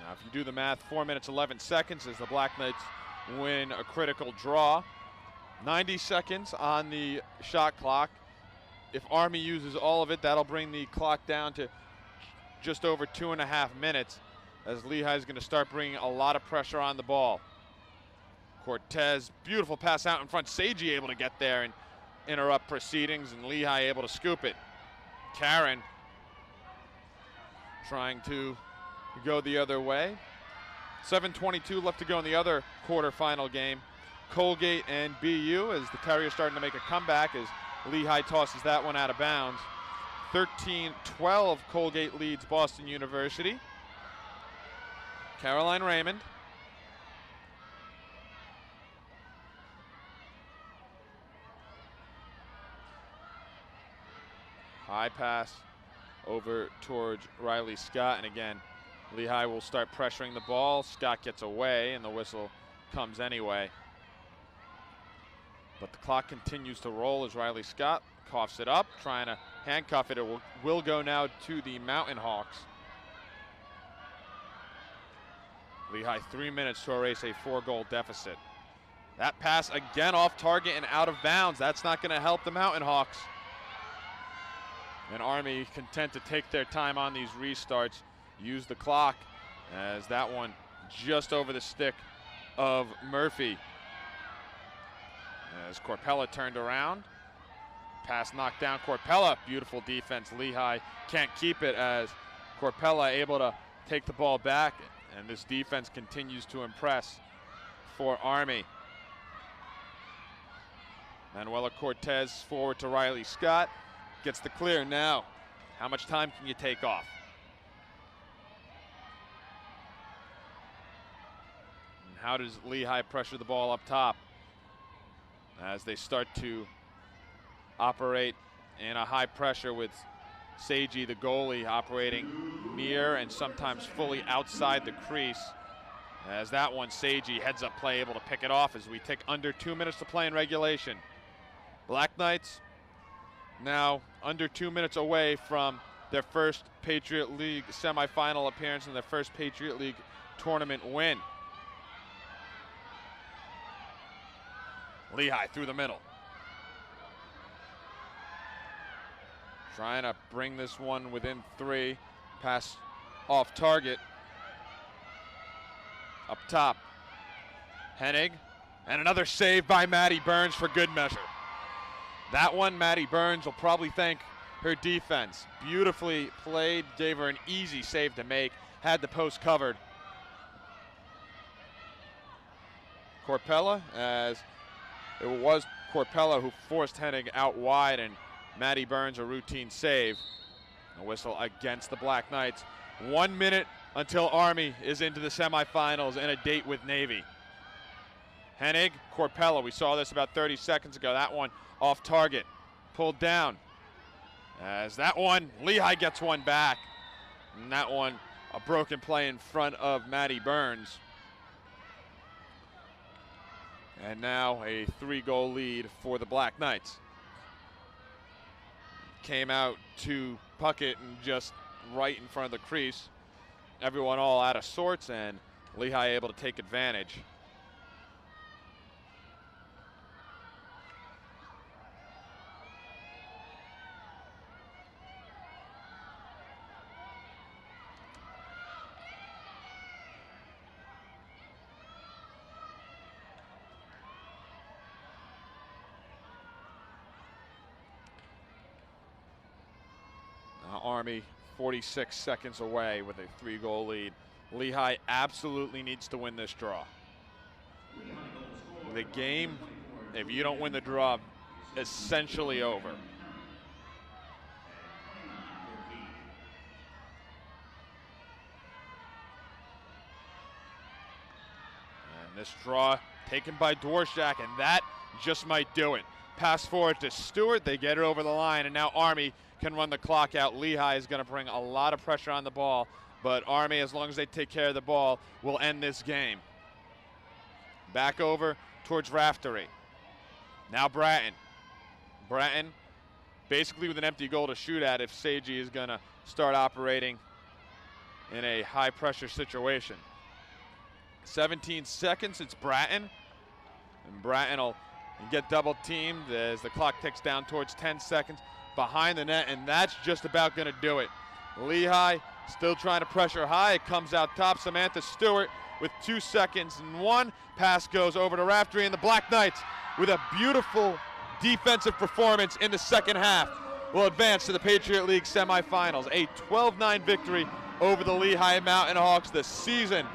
Now, if you do the math, 4 minutes, 11 seconds as the Black Knights win a critical draw. 90 seconds on the shot clock. If Army uses all of it, that'll bring the clock down to just over 2.5 minutes, as Lehigh is going to start bringing a lot of pressure on the ball. Cortez, beautiful pass out in front. Seiji able to get there and interrupt proceedings, and Lehigh able to scoop it. Karen trying to go the other way. 7:22 left to go in the other quarterfinal game. Colgate and BU, as the Terriers starting to make a comeback as Lehigh tosses that one out of bounds. 13-12, Colgate leads Boston University. Caroline Raymond. High pass over towards Riley Scott, and again, Lehigh will start pressuring the ball. Scott gets away, and the whistle comes anyway. But the clock continues to roll as Riley Scott coughs it up, trying to handcuff it. It will go now to the Mountain Hawks. Lehigh 3 minutes to erase a 4-goal deficit. That pass again off target and out of bounds. That's not going to help the Mountain Hawks. And Army content to take their time on these restarts, use the clock, as that one just over the stick of Murphy. As Corpella turned around, pass knocked down. Corpella, beautiful defense. Lehigh can't keep it as Corpella able to take the ball back, and this defense continues to impress for Army. Manuela Cortez forward to Riley Scott, gets the clear. Now, how much time can you take off? And how does Lehigh pressure the ball up top as they start to operate in a high pressure with Seiji, the goalie, operating near and sometimes fully outside the crease. As that one, Seiji, heads up play, able to pick it off as we take under 2 minutes to play in regulation. Black Knights now under 2 minutes away from their first Patriot League semifinal appearance and their first Patriot League tournament win. Lehigh through the middle. Trying to bring this one within 3. Pass off target. Up top. Hennig. And another save by Maddie Burns for good measure. That one, Maddie Burns will probably thank her defense. Beautifully played. Gave her an easy save to make. Had the post covered. Corpella, as it was Corpella who forced Hennig out wide, and Maddie Burns a routine save. A whistle against the Black Knights. 1 minute until Army is into the semifinals and a date with Navy. Hennig, Corpella, we saw this about 30 seconds ago. That one off target, pulled down. As that one, Lehigh gets one back. And that one, a broken play in front of Maddie Burns. And now a 3-goal lead for the Black Knights. Came out to puck it and just right in front of the crease. Everyone all out of sorts, and Lehigh able to take advantage. Army 46 seconds away with a 3-goal lead. Lehigh absolutely needs to win this draw. The game, if you don't win the draw, essentially over. And this draw taken by Dvorak, and that just might do it. Pass forward to Stewart, they get it over the line, and now Army can run the clock out. Lehigh is going to bring a lot of pressure on the ball, but Army, as long as they take care of the ball, will end this game. Back over towards Raftery. Now Bratton. Bratton basically with an empty goal to shoot at if Seiji is going to start operating in a high-pressure situation. 17 seconds, it's Bratton. And Bratton will get double-teamed as the clock ticks down towards 10 seconds. Behind the net, and that's just about going to do it. Lehigh still trying to pressure high. It comes out top. Samantha Stewart with 2 seconds and 1. Pass goes over to Raftery, and the Black Knights, with a beautiful defensive performance in the second half, will advance to the Patriot League semifinals. A 12-9 victory over the Lehigh Mountain Hawks. The season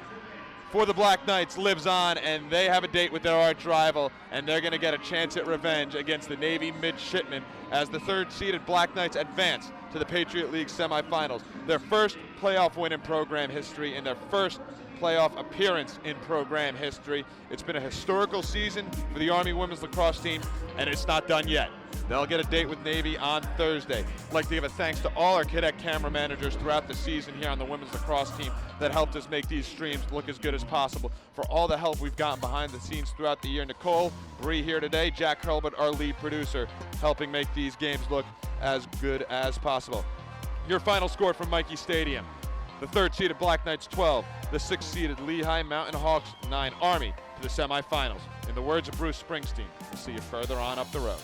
for the Black Knights lives on, and they have a date with their arch rival, and they're going to get a chance at revenge against the Navy Midshipmen as the third-seeded Black Knights advance to the Patriot League semifinals. Their first playoff win in program history and their first playoff appearance in program history. It's been a historical season for the Army women's lacrosse team, and it's not done yet. They'll get a date with Navy on Thursday. I'd like to give a thanks to all our cadet camera managers throughout the season here on the women's lacrosse team that helped us make these streams look as good as possible. For all the help we've gotten behind the scenes throughout the year, Nicole, Bree here today, Jack Hurlbut, our lead producer, helping make these games look as good as possible. Your final score from Mikey Stadium: the third-seeded Black Knights 12, the sixth-seeded Lehigh Mountain Hawks 9. Army to the semifinals. In the words of Bruce Springsteen, we'll see you further on up the road.